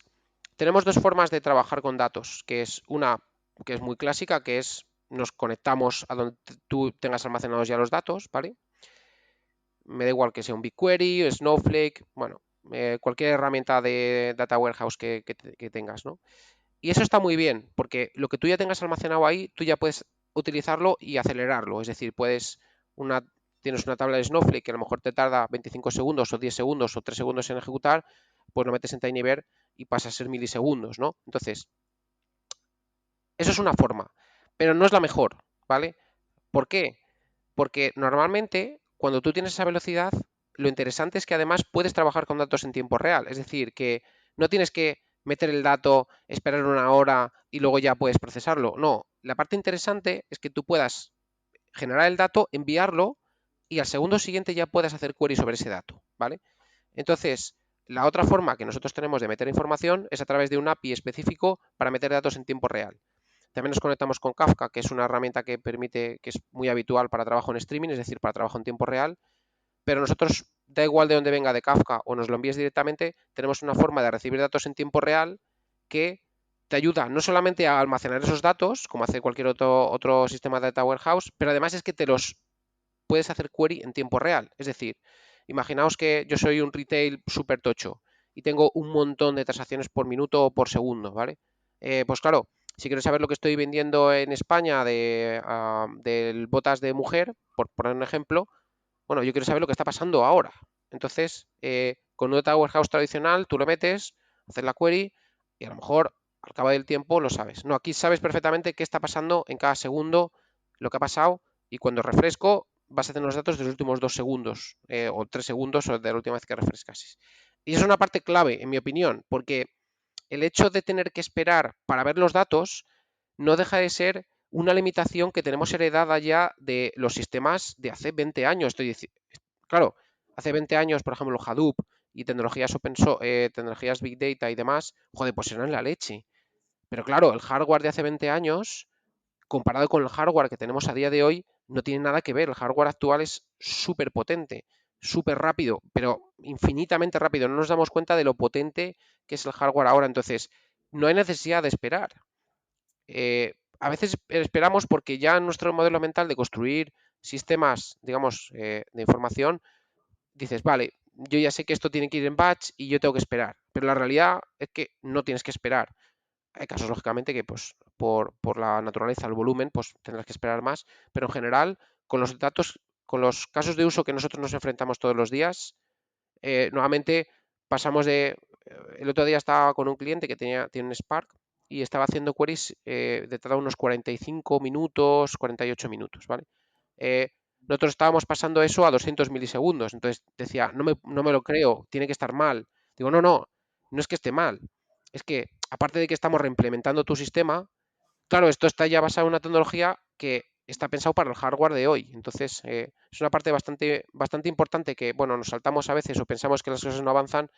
tenemos dos formas de trabajar con datos, que es una que es muy clásica, que es nos conectamos a donde tú tengas almacenados ya los datos, ¿vale? Me da igual que sea un BigQuery, Snowflake, bueno, cualquier herramienta de data warehouse que tengas, ¿no? Y eso está muy bien, porque lo que tú ya tengas almacenado ahí, tú ya puedes utilizarlo y acelerarlo. Es decir, tienes una tabla de Snowflake que a lo mejor te tarda 25 segundos o 10 segundos o 3 segundos en ejecutar, pues lo metes en TinyBear y pasa a ser milisegundos, ¿no? Entonces, eso es una forma, pero no es la mejor, ¿vale? ¿Por qué? Porque normalmente cuando tú tienes esa velocidad, lo interesante es que además puedes trabajar con datos en tiempo real. Es decir, que no tienes que meter el dato, esperar una hora y luego ya puedes procesarlo. No, la parte interesante es que tú puedas generar el dato, enviarlo y al segundo siguiente ya puedas hacer query sobre ese dato, ¿vale? Entonces, la otra forma que nosotros tenemos de meter información es a través de un API específico para meter datos en tiempo real. También nos conectamos con Kafka, que es una herramienta que permite, que es muy habitual para trabajo en streaming, es decir, para trabajo en tiempo real, pero nosotros, da igual de dónde venga de Kafka o nos lo envíes directamente, tenemos una forma de recibir datos en tiempo real que te ayuda no solamente a almacenar esos datos, como hace cualquier otro sistema de data warehouse, pero además es que te los puedes hacer query en tiempo real. Es decir, imaginaos que yo soy un retail súper tocho y tengo un montón de transacciones por minuto o por segundo, ¿vale? Pues claro, si quiero saber lo que estoy vendiendo en España de botas de mujer, por poner un ejemplo, bueno, yo quiero saber lo que está pasando ahora. Entonces, con un data warehouse tradicional, tú lo metes, haces la query y a lo mejor al cabo del tiempo lo sabes. No, aquí sabes perfectamente qué está pasando en cada segundo, lo que ha pasado, y cuando refresco vas a tener los datos de los últimos 2 segundos o 3 segundos o de la última vez que refrescases. Y es una parte clave, en mi opinión, porque el hecho de tener que esperar para ver los datos no deja de ser una limitación que tenemos heredada ya de los sistemas de hace 20 años. Claro, hace 20 años, por ejemplo, Hadoop y tecnologías Big Data y demás, joder, pues eran la leche. Pero claro, el hardware de hace 20 años, comparado con el hardware que tenemos a día de hoy, no tiene nada que ver. El hardware actual es súper potente, súper rápido, pero infinitamente rápido. No nos damos cuenta de lo potente que es el hardware ahora. Entonces, no hay necesidad de esperar. A veces esperamos porque ya en nuestro modelo mental de construir sistemas, digamos, de información, dices, vale, yo ya sé que esto tiene que ir en batch y yo tengo que esperar. Pero la realidad es que no tienes que esperar. Hay casos, lógicamente, que pues por la naturaleza, el volumen, pues tendrás que esperar más. Pero en general, con los datos, con los casos de uso que nosotros nos enfrentamos todos los días, nuevamente pasamos de... El otro día estaba con un cliente que tiene un Spark y estaba haciendo queries de tardar unos 45 minutos, 48 minutos, ¿vale? Nosotros estábamos pasando eso a 200 milisegundos, entonces decía, no me lo creo, tiene que estar mal. Digo, no es que esté mal. Es que, aparte de que estamos reimplementando tu sistema, claro, esto está ya basado en una tecnología que está pensado para el hardware de hoy. Entonces, es una parte bastante importante que, bueno, nos saltamos a veces o pensamos que las cosas no avanzan,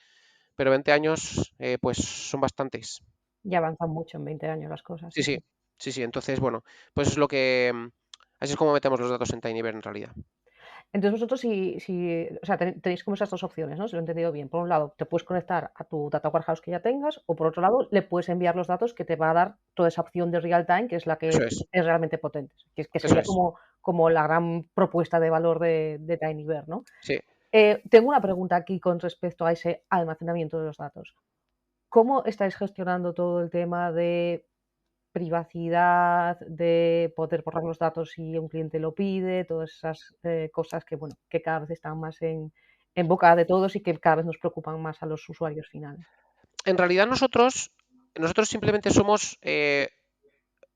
pero 20 años, pues son bastantes. Ya avanzan mucho en 20 años las cosas, Sí, sí, sí, sí. sí. Entonces, bueno, pues es lo que... Así es como metemos los datos en Tinybear en realidad. Entonces vosotros o sea, tenéis como esas dos opciones, ¿no? Si lo he entendido bien. Por un lado, te puedes conectar a tu data warehouse que ya tengas, o por otro lado, le puedes enviar los datos que te va a dar toda esa opción de real time, que es la Eso que es, es realmente potente, que eso sería es. como la gran propuesta de valor de Tinybear, ¿no? Sí. Tengo una pregunta aquí con respecto a ese almacenamiento de los datos. ¿Cómo estáis gestionando todo el tema de privacidad, de poder borrar los datos si un cliente lo pide, todas esas cosas que, bueno, que cada vez están más en boca de todos y que cada vez nos preocupan más a los usuarios finales? En realidad nosotros simplemente somos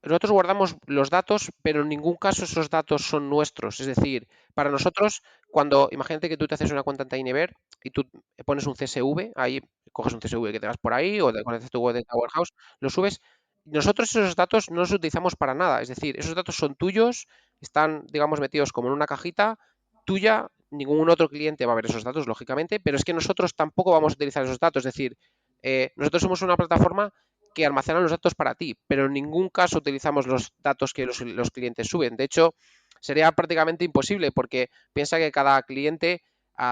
nosotros guardamos los datos, pero en ningún caso esos datos son nuestros. Es decir, para nosotros, cuando imagínate que tú te haces una cuenta en Tinybear y tú pones un CSV, ahí coges un CSV que tengas por ahí o te conectas a tu web de Warehouse, lo subes. Nosotros esos datos no los utilizamos para nada. Es decir, esos datos son tuyos, están, digamos, metidos como en una cajita tuya. Ningún otro cliente va a ver esos datos, lógicamente, pero es que nosotros tampoco vamos a utilizar esos datos. Es decir, nosotros somos una plataforma que almacenan los datos para ti, pero en ningún caso utilizamos los datos que los clientes suben. De hecho, sería prácticamente imposible porque piensa que cada cliente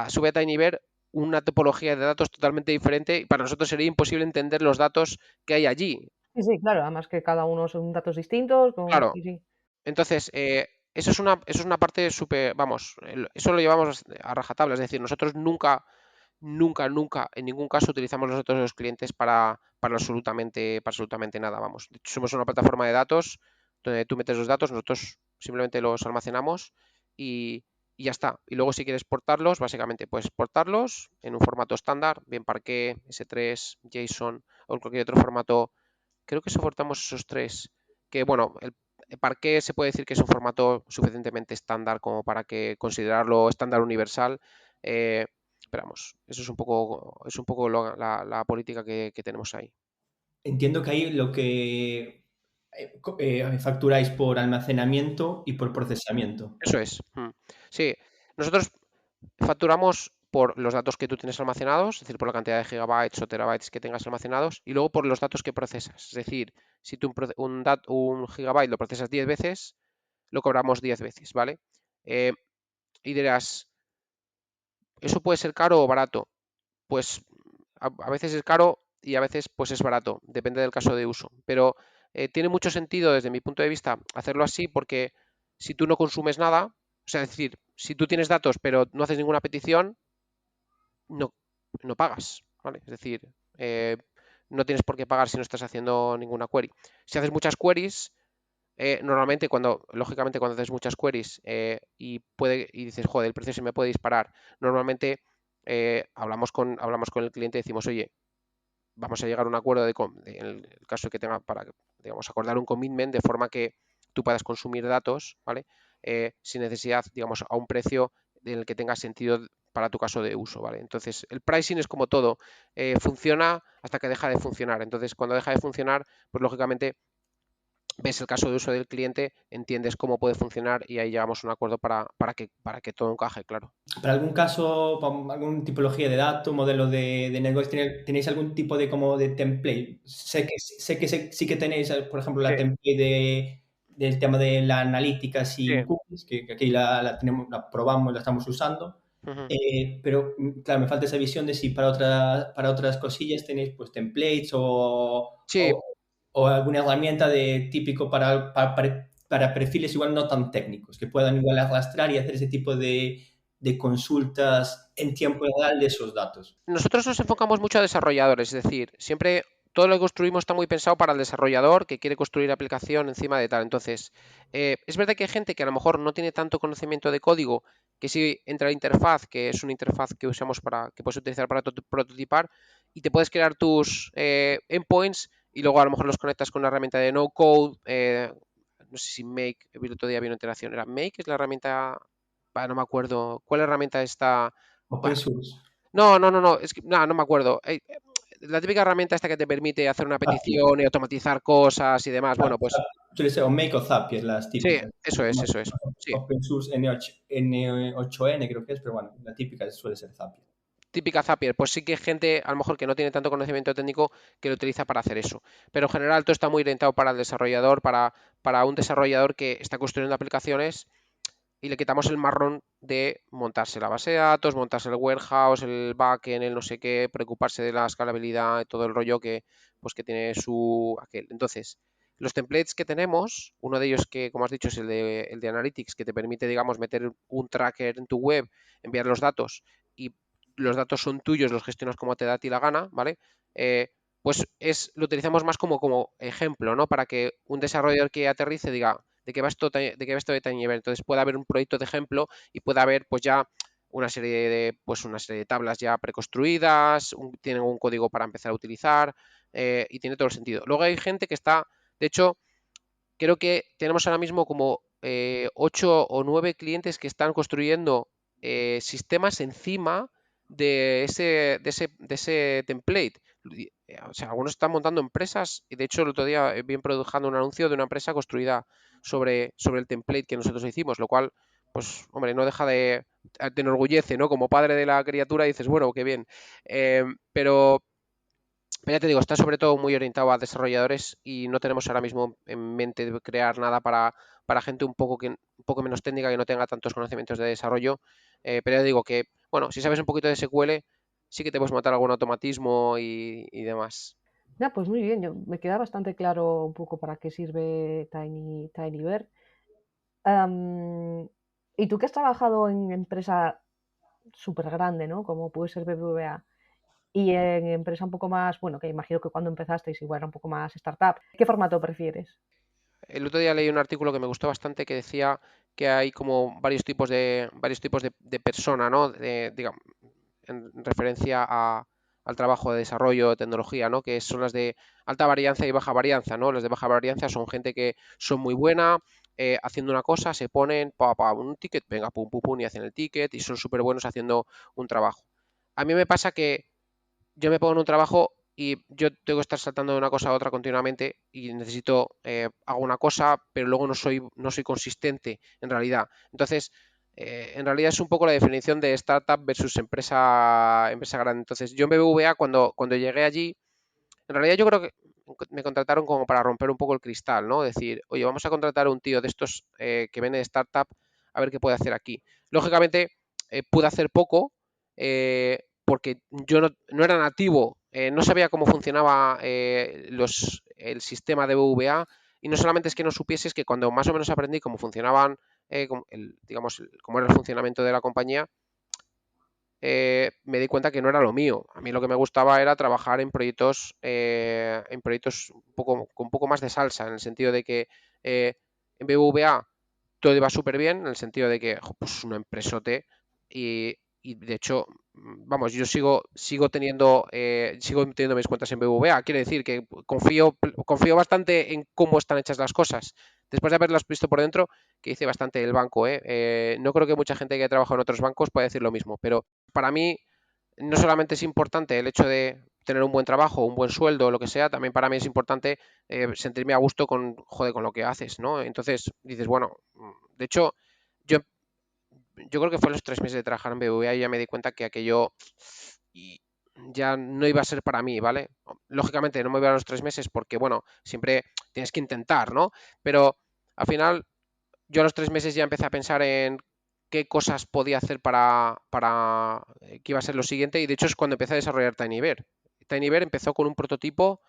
sube a Tinybear una topología de datos totalmente diferente y para nosotros sería imposible entender los datos que hay allí. Sí, sí, claro, además que cada uno son datos distintos, Claro, sí, sí. entonces, eso es una parte súper, vamos, eso lo llevamos a rajatabla, es decir, nosotros nunca, en ningún caso utilizamos los datos de los clientes para absolutamente nada, vamos. De hecho, somos una plataforma de datos donde tú metes los datos, nosotros simplemente los almacenamos y ya está. Y luego si quieres portarlos, básicamente puedes portarlos en un formato estándar, bien Parquet, S3, JSON o en cualquier otro formato. Creo que soportamos esos tres. Que bueno, el Parquet se puede decir que es un formato suficientemente estándar como para que considerarlo estándar universal. Eh, Esperamos, eso es un poco la política que tenemos ahí. Entiendo que ahí lo que facturáis por almacenamiento y por procesamiento. Eso es. Sí, nosotros facturamos por los datos que tú tienes almacenados, es decir, por la cantidad de gigabytes o terabytes que tengas almacenados, y luego por los datos que procesas. Es decir, si tú un gigabyte lo procesas 10 veces, lo cobramos 10 veces, ¿vale? Eh, y dirás, ¿eso puede ser caro o barato? Pues a veces es caro y a veces pues es barato, depende del caso de uso. Pero tiene mucho sentido desde mi punto de vista hacerlo así porque si tú no consumes nada, o sea, es decir, si tú tienes datos pero no haces ninguna petición, no, no pagas, ¿vale? Es decir, eh, no tienes por qué pagar si no estás haciendo ninguna query. Si haces muchas queries, normalmente lógicamente cuando haces muchas queries y dices, joder, el precio se me puede disparar, normalmente hablamos con el cliente y decimos, oye, vamos a llegar a un acuerdo en el caso de que tenga para, digamos, acordar un commitment de forma que tú puedas consumir datos, ¿vale? Sin necesidad, digamos, a un precio en el que tenga sentido para tu caso de uso, ¿vale? Entonces, el pricing es como todo, funciona hasta que deja de funcionar. Entonces, cuando deja de funcionar, pues lógicamente ves el caso de uso del cliente, entiendes cómo puede funcionar y ahí llegamos a un acuerdo para que todo encaje, claro. ¿Para algún caso, para alguna tipología de dato, modelo de negocio, tenéis algún tipo de como de template? Sí que tenéis, por ejemplo, Sí, la template del tema de la analítica sí. sin cookies, que aquí la tenemos, la probamos, la estamos usando. Ujú. Pero, claro, me falta esa visión de si para otras cosillas tenéis pues templates Sí, o alguna herramienta de típico para perfiles igual no tan técnicos, que puedan igual arrastrar y hacer ese tipo de consultas en tiempo real de esos datos. nosotros nos enfocamos mucho a desarrolladores, es decir, siempre todo lo que construimos está muy pensado para el desarrollador que quiere construir aplicación encima de tal. Entonces, es verdad que hay gente que a lo mejor no tiene tanto conocimiento de código, que sí entra a la interfaz, que es una interfaz que usamos que puedes utilizar para prototipar, y te puedes crear tus endpoints y luego a lo mejor los conectas con una herramienta de no code. No sé si Make, el otro día había una integración. ¿Era Make? ¿Es la herramienta? No me acuerdo. ¿Cuál herramienta está? Open source. No, es que no me acuerdo. La típica herramienta esta que te permite hacer una Zapier. petición y automatizar cosas y demás. Bueno, pues Suele ser o Make o Zapier, las sí, típicas. eso es, Más, eso es. más Sí, open source N8N creo que es, pero bueno, la típica suele ser Zapier. típica Zapier. Pues sí que hay gente, a lo mejor que no tiene tanto conocimiento técnico, que lo utiliza para hacer eso. Pero en general todo está muy orientado para el desarrollador, para un desarrollador que está construyendo aplicaciones y le quitamos el marrón de montarse la base de datos, montarse el warehouse, el backend, el no sé qué, preocuparse de la escalabilidad y todo el rollo que, pues, que tiene su aquel. Entonces, los templates que tenemos, uno de ellos que, como has dicho, es el de Analytics, que te permite, digamos, meter un tracker en tu web, enviar los datos y los datos son tuyos, los gestionas como te da a ti la gana, ¿vale? Eh, pues lo utilizamos más como ejemplo, ¿no? Para que un desarrollador que aterrice diga, de qué va esto de TinyBear. Entonces puede haber un proyecto de ejemplo y puede haber pues ya una serie de tablas ya preconstruidas, tienen un código para empezar a utilizar y tiene todo el sentido. Luego hay gente que está, de hecho, creo que tenemos ahora mismo como 8 o 9 clientes que están construyendo sistemas encima de ese template. O sea, algunos están montando empresas y de hecho el otro día vi produciendo un anuncio de una empresa construida sobre el template que nosotros hicimos, lo cual, pues, hombre, no deja te enorgullece, ¿no? Como padre de la criatura dices, bueno, qué bien. Eh, pero ya te digo, está sobre todo muy orientado a desarrolladores y no tenemos ahora mismo en mente de crear nada para gente un poco menos técnica que no tenga tantos conocimientos de desarrollo. Pero ya digo que, bueno, si sabes un poquito de SQL, sí que te puedes montar algún automatismo y demás. Ya, pues muy bien, me queda bastante claro un poco para qué sirve TinyBear. Am, y tú que has trabajado en empresa súper grande, ¿no? Como puede ser BBVA, y en empresa un poco más, bueno, que imagino que cuando empezasteis igual era un poco más startup, ¿qué formato prefieres? El otro día leí un artículo que me gustó bastante que decía que hay como varios tipos de persona, ¿no? Digamos, en referencia al trabajo de desarrollo de tecnología, ¿no? Que son las de alta varianza y baja varianza, ¿no? Las de baja varianza son gente que son muy buena haciendo una cosa, se ponen un ticket, venga, pum, pum, pum, y hacen el ticket y son súper buenos haciendo un trabajo. A mí me pasa que yo me pongo en un trabajo y yo tengo que estar saltando de una cosa a otra continuamente y hago una cosa, pero luego no soy consistente en realidad. Entonces, en realidad es un poco la definición de startup versus empresa grande. Entonces, yo en BBVA cuando llegué allí, en realidad yo creo que me contrataron como para romper un poco el cristal, ¿no? Decir, oye, vamos a contratar a un tío de estos que viene de startup a ver qué puede hacer aquí. Lógicamente, pude hacer poco porque yo no era nativo, no sabía cómo funcionaba el sistema de BVA y no solamente es que no supiese, es que cuando más o menos aprendí cómo funcionaban, digamos, cómo era el funcionamiento de la compañía, me di cuenta que no era lo mío. A mí lo que me gustaba era trabajar en proyectos con un poco más de salsa, en el sentido de que en BBVA todo iba súper bien, en el sentido de que pues una empresote y de hecho, vamos, yo sigo teniendo mis cuentas en BBVA. Quiere decir que confío bastante en cómo están hechas las cosas. Después de haberlas visto por dentro, que hice bastante el banco, no creo que mucha gente que ha trabajado en otros bancos pueda decir lo mismo, pero para mí no solamente es importante el hecho de tener un buen trabajo, un buen sueldo, lo que sea, también para mí es importante sentirme a gusto con lo que haces, ¿no? Entonces dices, bueno, de hecho, yo, yo creo que fue los 3 meses de trabajar en BBVA y ya me di cuenta que aquello y ya no iba a ser para mí, ¿vale? Lógicamente no me voy a los 3 meses porque, bueno, siempre tienes que intentar, ¿no? Pero al final yo a los 3 meses ya empecé a pensar en qué cosas podía hacer para qué iba a ser lo siguiente y de hecho es cuando empecé a desarrollar TinyBear. TinyBear empezó con un prototipo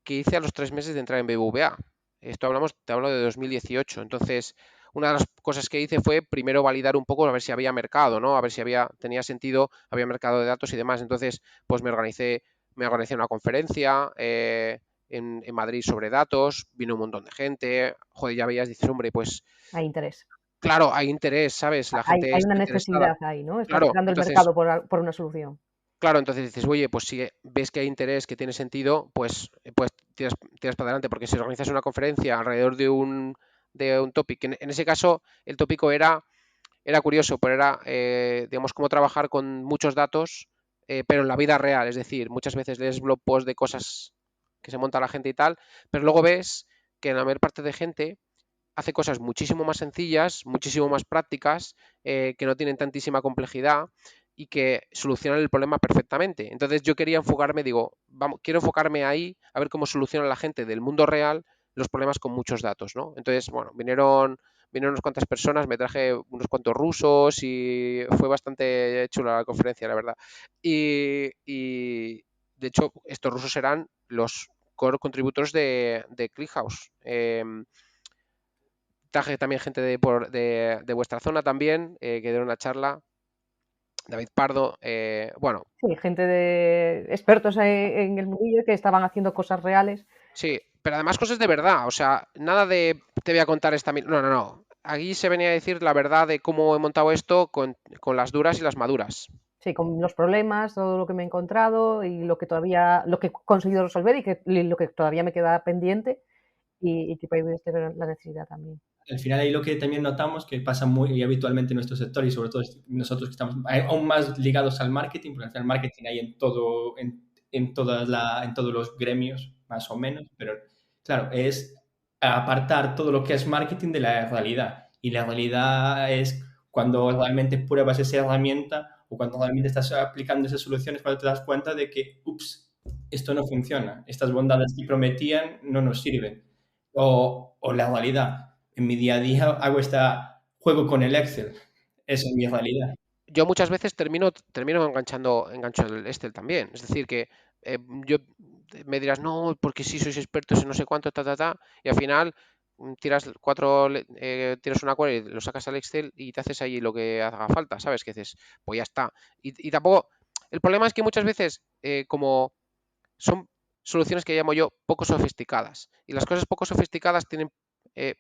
que hice a los 3 meses de entrar en BBVA. Te hablo de 2018. Entonces, una de las cosas que hice fue primero validar un poco a ver si había mercado, ¿no? A ver si tenía sentido, había mercado de datos y demás. Entonces, pues me organicé una conferencia en Madrid sobre datos, vino un montón de gente, joder, ya veías, dices, hombre, pues Hay interés. claro, hay interés, ¿sabes? La gente Hay una está interesada. necesidad ahí, ¿no? Está Claro, esperando el entonces, mercado por una solución. claro, entonces dices, oye, pues si ves que hay interés, que tiene sentido, pues tiras para adelante, porque si organizas una conferencia alrededor de un topic, en ese caso el tópico era curioso, pero era, digamos, cómo trabajar con muchos datos pero en la vida real. Es decir, muchas veces lees blog posts de cosas que se monta la gente y tal, pero luego ves que la mayor parte de gente hace cosas muchísimo más sencillas, muchísimo más prácticas, que no tienen tantísima complejidad y que solucionan el problema perfectamente. Entonces yo quería enfocarme, digo, vamos, quiero enfocarme ahí a ver cómo soluciona la gente del mundo real los problemas con muchos datos, ¿no? Entonces, bueno, vinieron unas cuantas personas, me traje unos cuantos rusos y fue bastante chula la conferencia, la verdad. Y de hecho, estos rusos serán los core contributors de ClickHouse. Traje también gente de vuestra zona también, que dieron una charla. David Pardo, bueno. Sí, gente de expertos en el mundillo que estaban haciendo cosas reales. Sí, pero además cosas de verdad, o sea, nada de te voy a contar esta... No, no, no. Aquí se venía a decir la verdad de cómo he montado esto con las duras y las maduras. Sí, con los problemas, todo lo que me he encontrado y lo que he conseguido resolver y lo que todavía me queda pendiente y que puede tener la necesidad también. Al final ahí lo que también notamos que pasa muy habitualmente en nuestro sector y sobre todo nosotros que estamos aún más ligados al marketing, porque al final el marketing hay en todos los gremios, más o menos, pero claro, es apartar todo lo que es marketing de la realidad. Y la realidad es cuando realmente pruebas esa herramienta o cuando realmente estás aplicando esas soluciones, cuando te das cuenta de que, ups, esto no funciona, estas bondades que prometían no nos sirven. O la realidad, en mi día a día juego con el Excel. Esa es mi realidad. Yo muchas veces termino engancho el Excel también. Es decir, que yo me dirás, no, porque sí sois expertos en no sé cuánto, y al final tiras una query, lo sacas al Excel y te haces ahí lo que haga falta, ¿sabes? Que dices, pues ya está. Y tampoco, el problema es que muchas veces, como son soluciones que llamo yo poco sofisticadas, y las cosas poco sofisticadas tienen,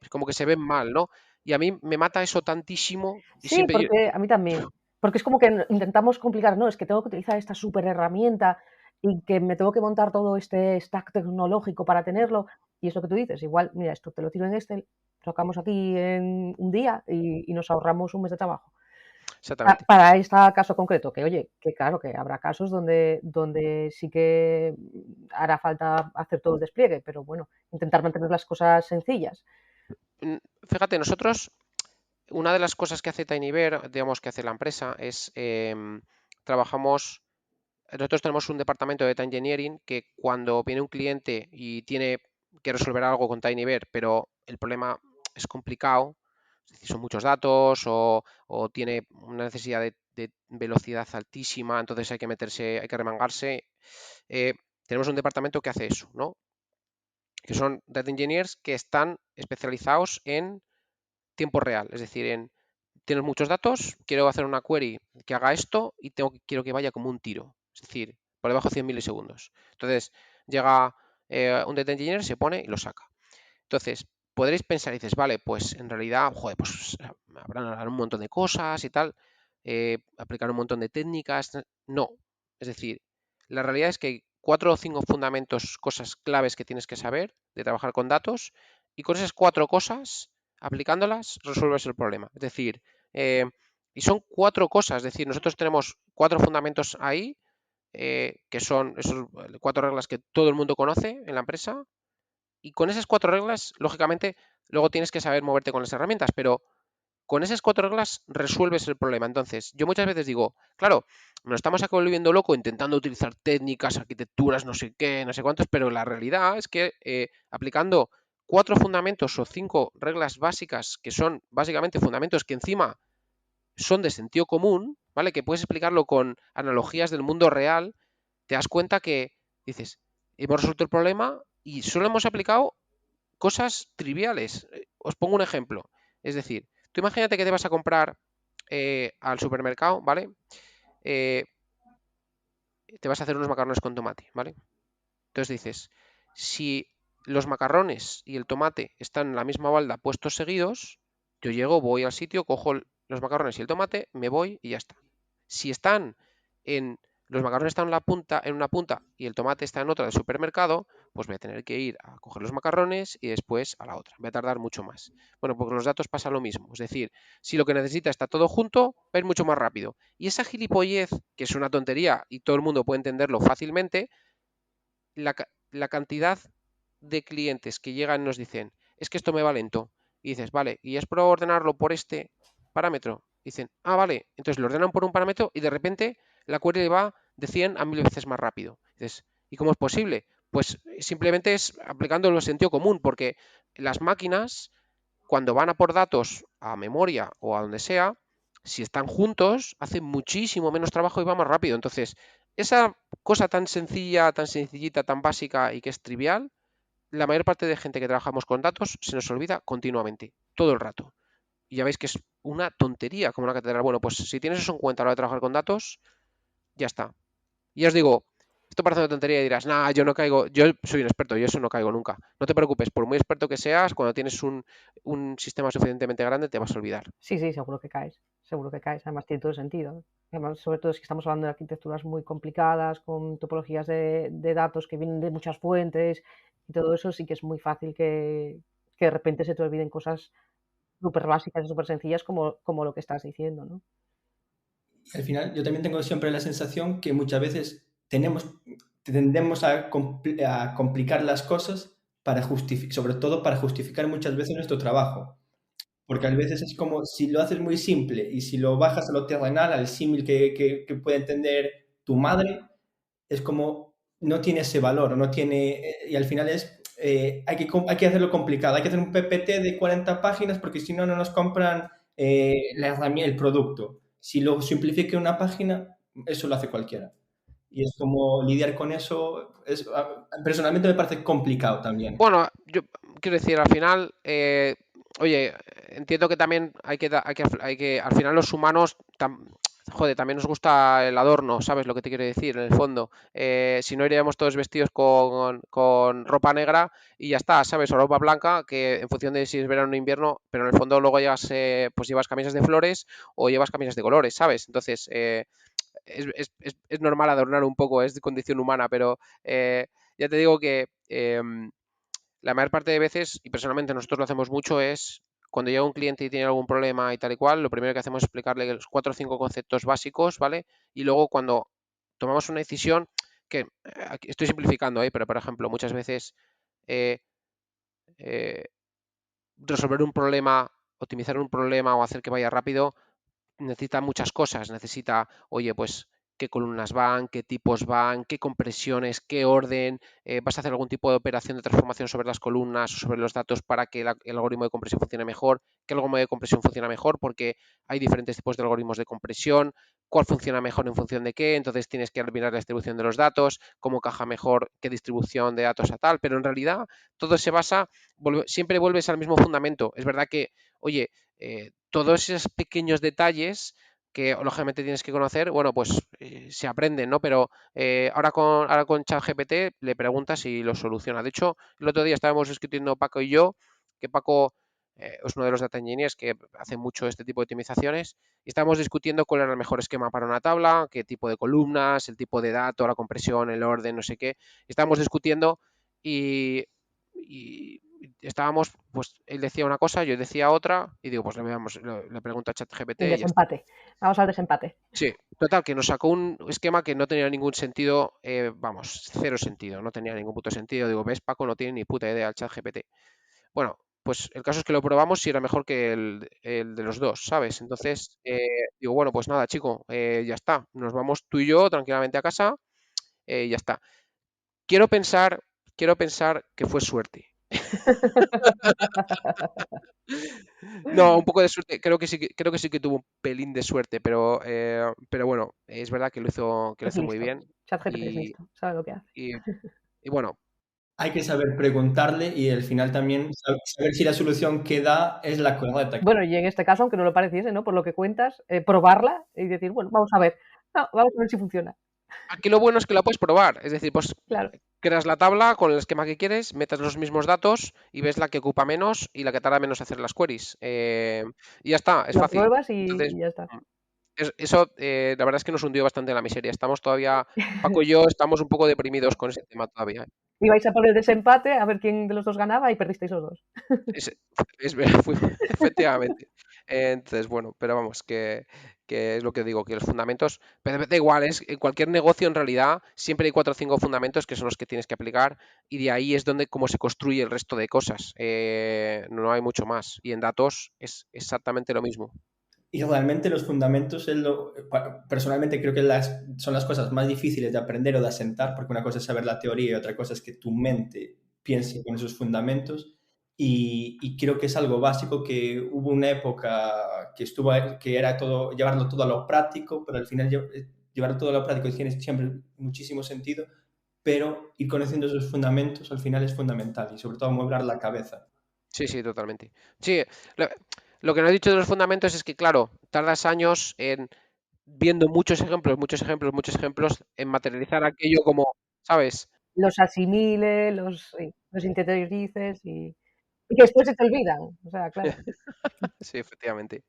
como que se ven mal, ¿no? Y a mí me mata eso tantísimo y Sí, siempre yo... porque a mí también. Porque es como que intentamos complicar, no, es que tengo que utilizar esta super herramienta y que me tengo que montar todo este stack tecnológico para tenerlo. Y es lo que tú dices, igual, mira, esto te lo tiro en Excel, lo sacamos aquí en un día y nos ahorramos un mes de trabajo. Exactamente. Para este caso concreto, que oye, que claro, que habrá casos donde sí que hará falta hacer todo el despliegue, pero bueno, intentar mantener las cosas sencillas. Fíjate, nosotros, una de las cosas que hace Tinybear, digamos que hace la empresa, es trabajamos, nosotros tenemos un departamento de data engineering que cuando viene un cliente y tiene que resolver algo con Tinybear, pero el problema es complicado, es decir, son muchos datos o tiene una necesidad de velocidad altísima, entonces hay que meterse, hay que remangarse. Tenemos un departamento que hace eso, ¿no? Que son data engineers que están especializados en tiempo real, es decir, tienes muchos datos, quiero hacer una query que haga esto y quiero que vaya como un tiro, es decir, por debajo de 100 milisegundos. Entonces, llega un data engineer, se pone y lo saca. Entonces, podréis pensar, y dices, vale, pues en realidad, joder, pues habrán un montón de cosas y tal, aplicar un montón de técnicas. No, es decir, la realidad es que hay 4 o 5 fundamentos, cosas claves que tienes que saber de trabajar con datos, y con esas 4 cosas, aplicándolas, resuelves el problema. Es decir, y son 4 cosas, es decir, nosotros tenemos 4 fundamentos ahí, que son esas 4 reglas que todo el mundo conoce en la empresa, y con esas 4 reglas, lógicamente, luego tienes que saber moverte con las herramientas, pero con esas 4 reglas resuelves el problema. Entonces, yo muchas veces digo, claro, nos estamos acá volviendo loco intentando utilizar técnicas, arquitecturas, no sé qué, no sé cuántos, pero la realidad es que aplicando 4 fundamentos o 5 reglas básicas, que son básicamente fundamentos que encima son de sentido común, ¿vale? Que puedes explicarlo con analogías del mundo real, te das cuenta que dices, hemos resuelto el problema y solo hemos aplicado cosas triviales. Os pongo un ejemplo. Es decir, tú imagínate que te vas a comprar al supermercado, ¿vale? Eh, te vas a hacer unos macarrones con tomate, ¿vale? Entonces dices, si los macarrones y el tomate están en la misma balda puestos seguidos, yo llego, voy al sitio, cojo los macarrones y el tomate, me voy y ya está. Si los macarrones están en una punta y el tomate está en otra del supermercado, pues voy a tener que ir a coger los macarrones y después a la otra. Voy a tardar mucho más. Bueno, porque los datos pasa lo mismo. Es decir, si lo que necesita está todo junto, va a ir mucho más rápido. Y esa gilipollez, que es una tontería y todo el mundo puede entenderlo fácilmente, la cantidad de clientes que llegan y nos dicen, es que esto me va lento. Y dices, vale, y es por ordenarlo por este parámetro. Dicen, ah, vale, entonces lo ordenan por un parámetro y de repente la query va de 100 a 1000 veces más rápido. Dices, ¿y cómo es posible? Pues simplemente es aplicando el sentido común, porque las máquinas, cuando van a por datos a memoria o a donde sea, si están juntos, hacen muchísimo menos trabajo y va más rápido. Entonces, esa cosa tan sencilla, tan sencillita, tan básica y que es trivial, la mayor parte de gente que trabajamos con datos se nos olvida continuamente, todo el rato. Y ya veis que es una tontería como una catedral. Bueno, pues si tienes eso en cuenta a la hora de trabajar con datos, ya está. Y os digo, esto parece una tontería y dirás, nah, yo no caigo, yo soy un experto, yo eso no caigo nunca. No te preocupes, por muy experto que seas, cuando tienes un sistema suficientemente grande te vas a olvidar. Sí, sí, seguro que caes, seguro que caes. Además tiene todo el sentido. Además, sobre todo si estamos hablando de arquitecturas muy complicadas, con topologías de datos que vienen de muchas fuentes y todo eso, sí que es muy fácil que de repente se te olviden cosas súper básicas y súper sencillas como lo que estás diciendo, ¿no? Y al final yo también tengo siempre la sensación que muchas veces tendemos a complicar las cosas para sobre todo para justificar muchas veces nuestro trabajo. Porque a veces es como si lo haces muy simple y si lo bajas a lo terrenal, al símil que puede entender tu madre, es como no tiene ese valor, no tiene, y al final hay que hacerlo complicado, hay que hacer un PPT de 40 páginas porque si no, no nos compran la herramienta, el producto. Si lo simplifique una página, eso lo hace cualquiera. Y es como lidiar con eso, personalmente me parece complicado también. Bueno, yo quiero decir, al final, oye, entiendo que también al final los humanos, joder, también nos gusta el adorno, ¿sabes lo que te quiero decir? En el fondo, si no iríamos todos vestidos con ropa negra y ya está, ¿sabes? O ropa blanca, que en función de si es verano o invierno, pero en el fondo luego pues llevas camisas de flores o llevas camisas de colores, ¿sabes? Entonces, es normal adornar un poco, es de condición humana, pero ya te digo que la mayor parte de veces, y personalmente nosotros lo hacemos mucho, es cuando llega un cliente y tiene algún problema y tal y cual, lo primero que hacemos es explicarle los 4 o 5 conceptos básicos, ¿vale? Y luego cuando tomamos una decisión, que aquí estoy simplificando, pero por ejemplo, muchas veces eh, eh, resolver un problema, optimizar un problema o hacer que vaya rápido, necesita muchas cosas. Necesita, oye, pues qué columnas van, qué tipos van, qué compresiones, qué orden, vas a hacer algún tipo de operación de transformación sobre las columnas o sobre los datos para que el algoritmo de compresión funcione mejor, qué algoritmo de compresión funciona mejor, porque hay diferentes tipos de algoritmos de compresión, cuál funciona mejor en función de qué, entonces tienes que mirar la distribución de los datos, cómo caja mejor qué distribución de datos a tal, pero en realidad todo se basa, siempre vuelves al mismo fundamento. Es verdad que, oye, todos esos pequeños detalles que lógicamente tienes que conocer, bueno, pues se aprenden, ¿no? Pero ahora con ChatGPT le preguntas y lo soluciona. De hecho, el otro día estábamos discutiendo Paco y yo, que Paco es uno de los data engineers que hace mucho este tipo de optimizaciones, y estábamos discutiendo cuál era el mejor esquema para una tabla, qué tipo de columnas, el tipo de dato, la compresión, el orden, no sé qué. Estábamos discutiendo y estábamos, pues él decía una cosa, yo decía otra, y digo, pues le pregunto a ChatGPT El y ya está. desempate. Vamos al desempate. Sí, total, que nos sacó un esquema que no tenía ningún sentido, vamos, cero sentido, no tenía ningún puto sentido. Digo, ves, Paco no tiene ni puta idea el ChatGPT. Bueno, pues el caso es que lo probamos y era mejor que el de los dos, ¿sabes? Entonces, digo, bueno, pues nada, chico, ya está, nos vamos tú y yo tranquilamente a casa, ya está. Quiero pensar, quiero pensar que fue suerte. No, un poco de suerte, creo que sí que tuvo un pelín de suerte, pero bueno, es verdad que lo Es hizo muy listo. bien. ChatGPT es Y, listo, sabe lo que hace. y, y bueno, Hay que saber preguntarle y al final también saber si la solución que da es la correcta. Bueno, y en este caso, aunque no lo pareciese, ¿no? Por lo que cuentas, probarla y decir, bueno, vamos a ver. No, vamos a ver si funciona. aquí lo bueno es que la puedes probar, es decir, pues Claro. creas la tabla con el esquema que quieres, metes los mismos datos y ves la que ocupa menos y la que tarda menos hacer las queries. Y ya está, es Lo fácil. pruebas Entonces, y ya está. Eso, la verdad es que nos hundió bastante en la miseria. Estamos todavía, Paco y yo estamos un poco deprimidos con ese tema todavía. Ibais a poner desempate a ver quién de los dos ganaba y perdisteis los dos. Es, efectivamente. Entonces, bueno, pero vamos, que es lo que digo, que los fundamentos, pero da igual, es en cualquier negocio en realidad siempre hay 4 o 5 fundamentos que son los que tienes que aplicar y de ahí es donde cómo se construye el resto de cosas. No hay mucho más. Y en datos es exactamente lo mismo. Y realmente los fundamentos, personalmente creo que son las cosas más difíciles de aprender o de asentar, porque una cosa es saber la teoría y otra cosa es que tu mente piense con esos fundamentos. Y creo que es algo básico que hubo una época que era todo, llevarlo todo a lo práctico, pero al final llevarlo todo a lo práctico tiene siempre muchísimo sentido, pero ir conociendo esos fundamentos al final es fundamental y sobre todo amueblar la cabeza. Sí, sí, totalmente. Sí, lo, lo que no he dicho de los fundamentos es que, claro, tardas años en viendo muchos ejemplos en materializar aquello como, ¿sabes? Los asimile, los interiorices y que después se te olvidan. O sea, claro. Sí, efectivamente.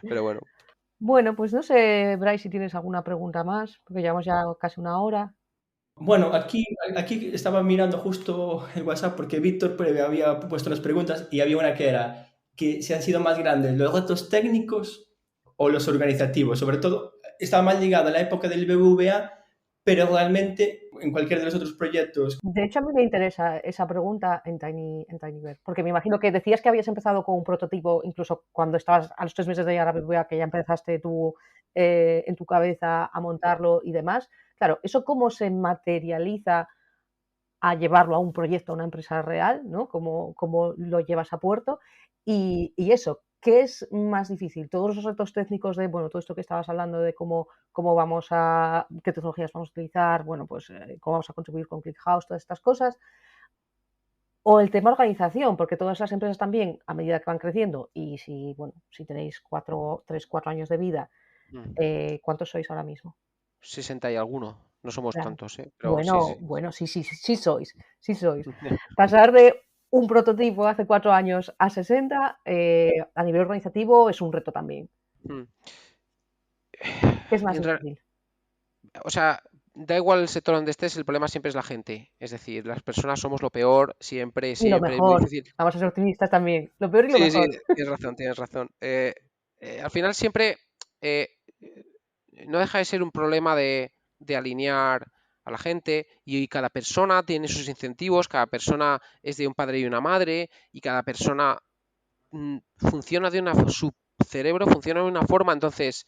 Pero bueno. Bueno, pues no sé, Bryce, si tienes alguna pregunta más, porque llevamos ya casi una hora. Bueno, aquí estaba mirando justo el WhatsApp porque Víctor había puesto unas preguntas y había una que era que si han sido más grandes los retos técnicos o los organizativos. Sobre todo, estaba más ligado a la época del BBVA, pero realmente en cualquiera de los otros proyectos. De hecho, a mí me interesa esa pregunta en TinyBear, porque me imagino que decías que habías empezado con un prototipo, incluso cuando estabas a los 3 meses de llegar a BBVA, que ya empezaste tú en tu cabeza a montarlo y demás. Claro, ¿eso cómo se materializa a llevarlo a un proyecto, a una empresa real, ¿no? ¿Cómo lo llevas a puerto? Y eso, ¿qué es más difícil? Todos los retos técnicos de, bueno, todo esto que estabas hablando de cómo vamos a, qué tecnologías vamos a utilizar, bueno, pues cómo vamos a contribuir con ClickHouse, todas estas cosas, o el tema organización, porque todas las empresas también, a medida que van creciendo, y si, bueno, si tenéis 3, 4 años de vida, Mm, ¿cuántos sois ahora mismo? 60 y alguno. No somos Claro. tantos, ¿eh? Pero sí, Bueno, sí. bueno, sí, sí, sí, sí sois, sí sois. Pasar de un prototipo hace 4 años a 60, a nivel organizativo es un reto también. Mm. ¿Qué es más En real- difícil? o sea, da igual el sector donde estés, el problema siempre es la gente. Es decir, las personas somos lo peor, siempre, Y lo siempre, es muy mejor. difícil. Vamos a ser optimistas también. Lo peor y lo Sí, sí, mejor. tienes razón, tienes razón. Al final siempre eh, no deja de ser un problema de alinear a la gente y cada persona tiene sus incentivos, cada persona es de un padre y una madre y cada persona funciona su cerebro funciona de una forma, entonces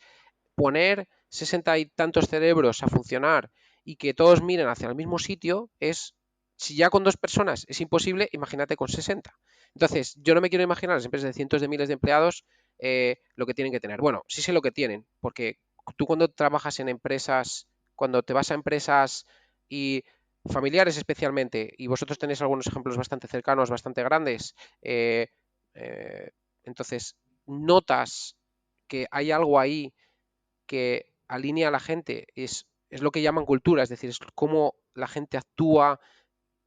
poner 60 y tantos cerebros a funcionar y que todos miren hacia el mismo sitio es, si ya con 2 personas es imposible, imagínate con 60. Entonces, yo no me quiero imaginar las empresas de cientos de miles de empleados lo que tienen que tener. Bueno, sí sé lo que tienen, porque tú cuando trabajas en empresas, cuando te vas a empresas y familiares especialmente, y vosotros tenéis algunos ejemplos bastante cercanos, bastante grandes, eh, entonces notas que hay algo ahí que alinea a la gente, es lo que llaman cultura, es decir, es cómo la gente actúa,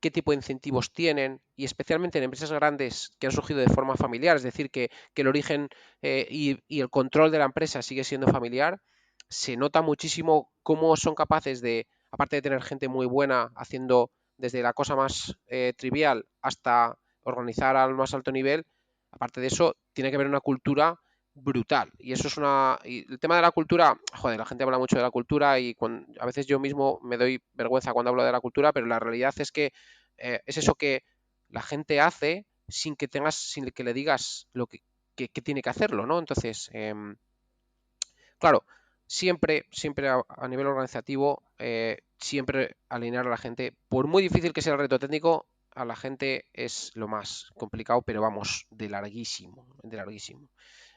qué tipo de incentivos tienen, y especialmente en empresas grandes que han surgido de forma familiar, es decir, que el origen y el control de la empresa sigue siendo familiar, se nota muchísimo cómo son capaces de, aparte de tener gente muy buena haciendo desde la cosa más trivial hasta organizar al más alto nivel, aparte de eso, tiene que haber una cultura brutal. Y eso es una. Y el tema de la cultura, joder, la gente habla mucho de la cultura y a veces yo mismo me doy vergüenza cuando hablo de la cultura, pero la realidad es que es eso que la gente hace sin que le digas lo que tiene que hacerlo, ¿no? Entonces, claro, siempre a nivel organizativo, siempre alinear a la gente, por muy difícil que sea el reto técnico, a la gente es lo más complicado, pero vamos, de larguísimo, de larguísimo.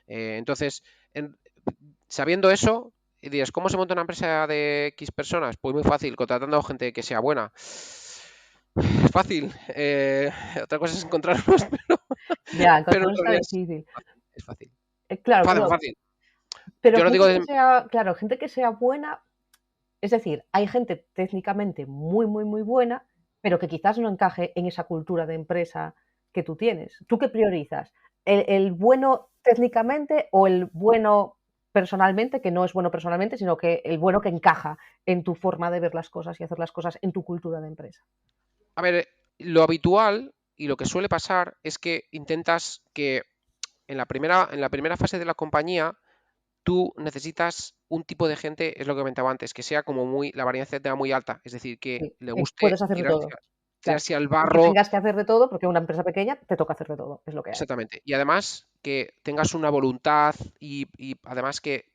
Entonces, en- sabiendo eso, dices, ¿cómo se monta una empresa de X personas? Pues muy fácil, contratando a gente que sea buena. Es fácil. Otra cosa es encontrarlos, Ya, pero en entonces está realidad difícil. es fácil. Claro, Fácil, fácil. pero Yo lo digo gente que de... sea, claro, gente que sea buena, es decir, hay gente técnicamente muy, muy, muy buena, pero que quizás no encaje en esa cultura de empresa que tú tienes. ¿Tú qué priorizas? ¿El bueno técnicamente o el bueno personalmente, que no es bueno personalmente, sino que el bueno que encaja en tu forma de ver las cosas y hacer las cosas en tu cultura de empresa. A ver, lo habitual y lo que suele pasar es que intentas que en la primera fase de la compañía tú necesitas un tipo de gente, es lo que comentaba antes, que sea como la varianza tenga muy alta, es decir, que Sí, le que guste puedes hacer de todo. Claro. tirarse al Y que barro. tengas que hacer de todo, porque una empresa pequeña te toca hacer de todo, es lo que hay. Exactamente. Y además que tengas una voluntad y además que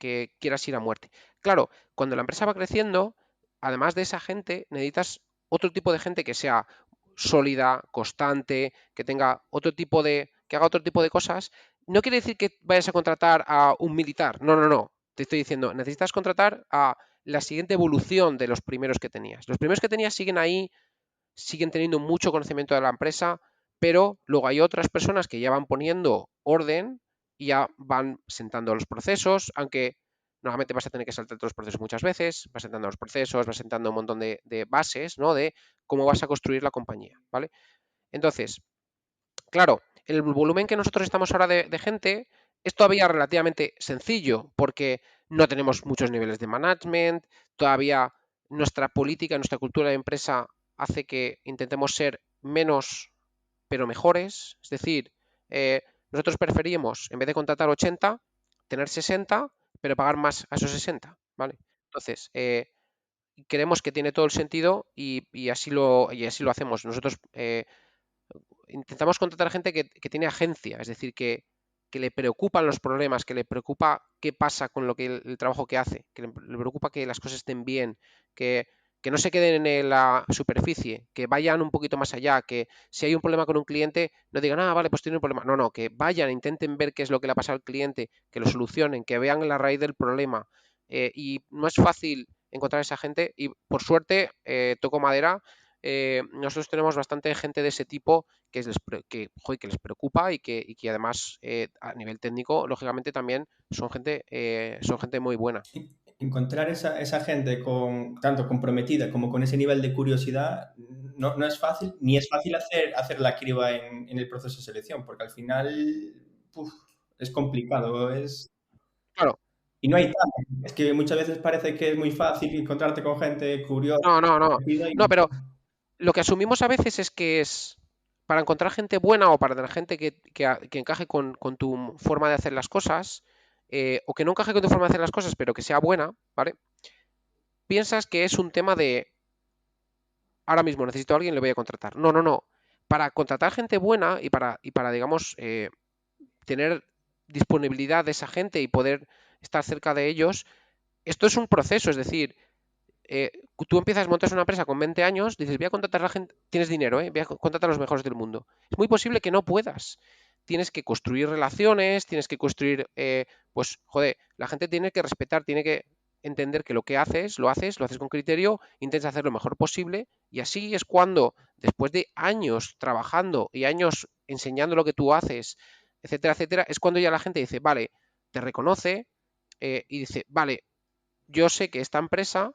quieras ir a muerte. Claro, cuando la empresa va creciendo, además de esa gente, necesitas otro tipo de gente que sea sólida, constante, que tenga que haga otro tipo de cosas. No quiere decir que vayas a contratar a un militar. No, no, no. Te estoy diciendo, necesitas contratar a la siguiente evolución de los primeros que tenías. Los primeros que tenías siguen ahí, siguen teniendo mucho conocimiento de la empresa, pero luego hay otras personas que ya van poniendo orden y ya van sentando los procesos, aunque normalmente vas a tener que saltar los procesos muchas veces, vas sentando los procesos, vas sentando un montón de bases, ¿no? De cómo vas a construir la compañía, ¿vale? Entonces, claro, el volumen que nosotros estamos ahora de gente es todavía relativamente sencillo porque no tenemos muchos niveles de management, todavía nuestra política, nuestra cultura de empresa hace que intentemos ser menos pero mejores. Es decir, nosotros preferimos, en vez de contratar 80, tener 60, pero pagar más a esos 60, ¿vale? Entonces, creemos que tiene todo el sentido y así lo hacemos. Nosotros intentamos contratar gente que tiene agencia, es decir, que le preocupan los problemas, que le preocupa qué pasa con el trabajo que hace, que le preocupa que las cosas estén bien, que no se queden en la superficie, que vayan un poquito más allá, que si hay un problema con un cliente, no digan, ah, vale, pues tiene un problema. No, no, que vayan, intenten ver qué es lo que le ha pasado al cliente, que lo solucionen, que vean la raíz del problema. Y no es fácil encontrar esa gente y por suerte, toco madera, nosotros tenemos bastante gente de ese tipo que les preocupa y que además a nivel técnico, lógicamente también son gente muy buena. Encontrar esa gente tanto comprometida como con ese nivel de curiosidad no es fácil, ni es fácil hacer la criba en el proceso de selección, porque al final es complicado. Claro, Y no hay tanto. Es que muchas veces parece que es muy fácil encontrarte con gente curiosa, no, no, no, divertida no, y pero lo que asumimos a veces es que es para encontrar gente buena o para tener gente que encaje con tu forma de hacer las cosas, o que no encaje con tu forma de hacer las cosas, pero que sea buena, ¿vale? Piensas que es un tema de ahora mismo necesito a alguien, le voy a contratar. No, no, no. Para contratar gente buena y para digamos, tener disponibilidad de esa gente y poder estar cerca de ellos, esto es un proceso, es decir, eh, tú empiezas, montas una empresa con 20 años, dices, voy a contratar a la gente, tienes dinero, voy a contratar a los mejores del mundo. Es muy posible que no puedas. Tienes que construir relaciones, tienes que construir, pues, joder, la gente tiene que respetar, tiene que entender que lo que haces con criterio, intentas hacer lo mejor posible y así es cuando, después de años trabajando y años enseñando lo que tú haces, etcétera, etcétera, es cuando ya la gente dice, vale, te reconoce y dice, vale, yo sé que esta empresa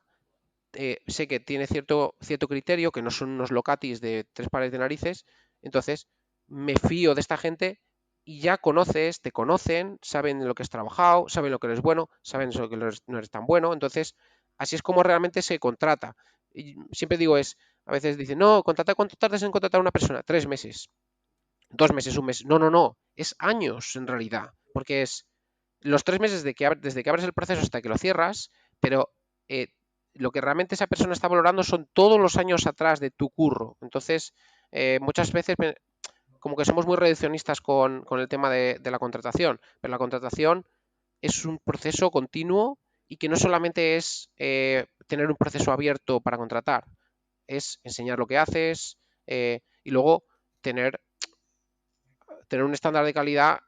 sé que tiene cierto criterio, que no son unos locatis de tres pares de narices, entonces me fío de esta gente y ya te conocen, saben lo que has trabajado, saben lo que eres bueno, saben lo que no eres tan bueno, entonces así es como realmente se contrata. Y siempre digo a veces dicen, no, ¿cuánto tardas en contratar a una persona? 3 meses, 2 meses, un mes. No, no, no, es años en realidad, porque es los 3 meses desde que abres el proceso hasta que lo cierras, pero eh, lo que realmente esa persona está valorando son todos los años atrás de tu curro. Entonces, muchas veces como que somos muy reduccionistas con el tema de la contratación, pero la contratación es un proceso continuo y que no solamente es tener un proceso abierto para contratar, es enseñar lo que haces y luego tener, tener un estándar de calidad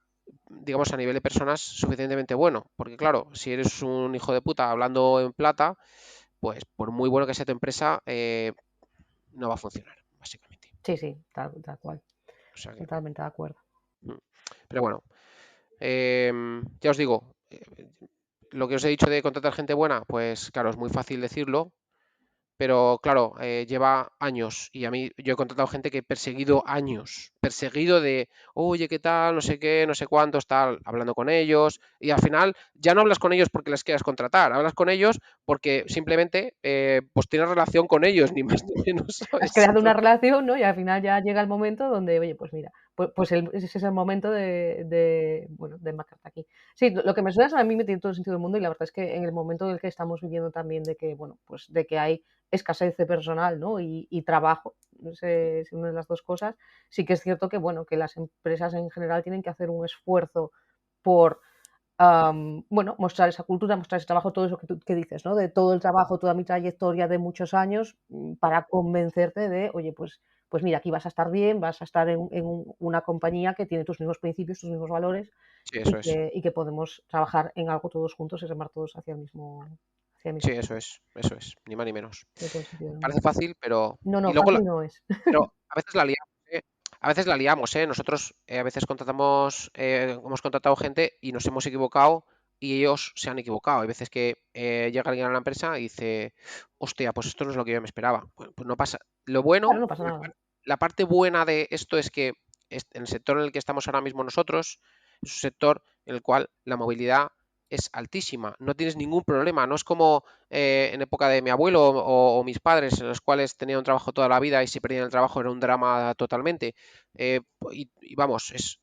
digamos, a nivel de personas suficientemente bueno. Porque claro, si eres un hijo de puta hablando en plata, pues por muy bueno que sea tu empresa, no va a funcionar, básicamente. Sí, sí, tal cual. O sea que, Totalmente de acuerdo. pero bueno, ya os digo, lo que os he dicho de contratar gente buena, pues claro, es muy fácil decirlo, pero claro, lleva años y a mí yo he contratado gente que he perseguido años, perseguido de, oye, ¿qué tal? No sé qué, no sé cuántos, tal, hablando con ellos y al final ya no hablas con ellos porque les quieras contratar, hablas con ellos porque simplemente pues tienes relación con ellos, ni más ni menos, Has ¿sabes? creado una relación, ¿no? Y al final ya llega el momento donde, oye, pues mira, ese es el momento bueno, de marcarte aquí. Sí, lo que me suena a mí me tiene todo el sentido del mundo y la verdad es que en el momento en el que estamos viviendo también de que, bueno, pues de que hay escasez de personal, ¿no? Y trabajo, no sé si una de las dos cosas, sí que es cierto que, bueno, que las empresas en general tienen que hacer un esfuerzo por bueno, mostrar esa cultura, mostrar ese trabajo, todo eso que dices, ¿no? De todo el trabajo, toda mi trayectoria de muchos años, para convencerte de, oye, pues mira, aquí vas a estar bien, vas a estar en una compañía que tiene tus mismos principios, tus mismos valores Sí, eso es. y que podemos trabajar en algo todos juntos y remar todos hacia el Sí, mismo eso es, ni más ni menos. de todo el sentido del mundo. Parece fácil, pero... No, Y no, luego, fácil no es. pero a veces la liamos, ¿eh? A veces la liamos, ¿eh? Nosotros a veces contratamos, hemos contratado gente y nos hemos equivocado y ellos se han equivocado. Hay veces que llega alguien a la empresa y dice, hostia, pues esto no es lo que yo me esperaba. Pues no pasa. Lo Claro, bueno, no pasa nada. la parte buena de esto es que en el sector en el que estamos ahora mismo nosotros, es un sector en el cual la movilidad es altísima, no tienes ningún problema, no es como en época de mi abuelo o mis padres, en los cuales tenían un trabajo toda la vida y si perdían el trabajo era un drama totalmente. Y vamos, pues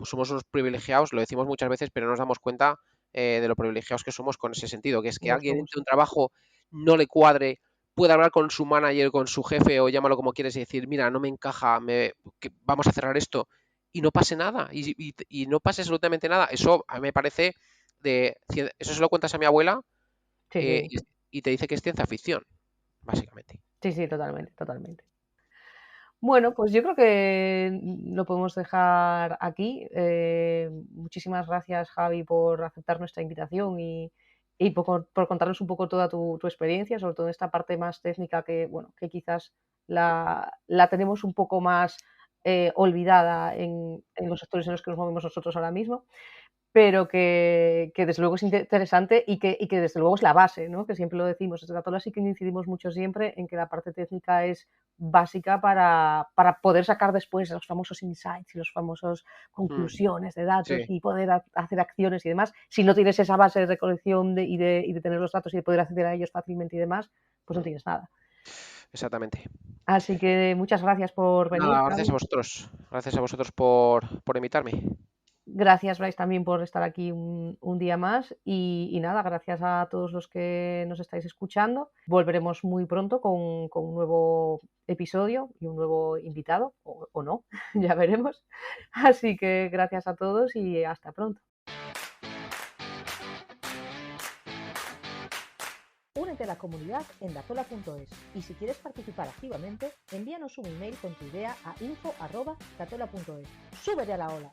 somos unos privilegiados, lo decimos muchas veces, pero no nos damos cuenta de lo privilegiados que somos con ese sentido, que es que Lo alguien somos. entre un trabajo no le cuadre, puede hablar con su manager, con su jefe o llámalo como quieres y decir, mira, no me encaja, vamos a cerrar esto y no pase nada y no pase absolutamente nada. Eso a mí me parece eso se lo cuentas a mi abuela Sí, sí. y te dice que es ciencia ficción, básicamente. Sí, sí, totalmente, totalmente. Bueno, pues yo creo que lo podemos dejar aquí. Muchísimas gracias, Javi, por aceptar nuestra invitación y por contarnos un poco toda tu experiencia, sobre todo en esta parte más técnica que, bueno, que quizás la tenemos un poco más olvidada en los sectores en los que nos movemos nosotros ahora mismo, pero que desde luego es interesante y que desde luego es la base, ¿no? Que siempre lo decimos, desde Gatola sí que incidimos mucho siempre en que la parte técnica es básica para poder sacar después los famosos insights y los famosos conclusiones de datos Sí, y poder hacer acciones y demás. Si no tienes esa base de recolección y de tener los datos y de poder acceder a ellos fácilmente y demás, pues no tienes nada. exactamente. Así que muchas gracias por venir, Nada, gracias a Javi. vosotros. Gracias a vosotros por invitarme. Gracias, Bryce, también por estar aquí un día más. Y nada, gracias a todos los que nos estáis escuchando. Volveremos muy pronto con un nuevo episodio y un nuevo invitado, o no, ya veremos. Así que gracias a todos y hasta pronto. Únete a la comunidad en datola.es y si quieres participar activamente, envíanos un email con tu idea a info@datola.es. ¡Súbete a la ola!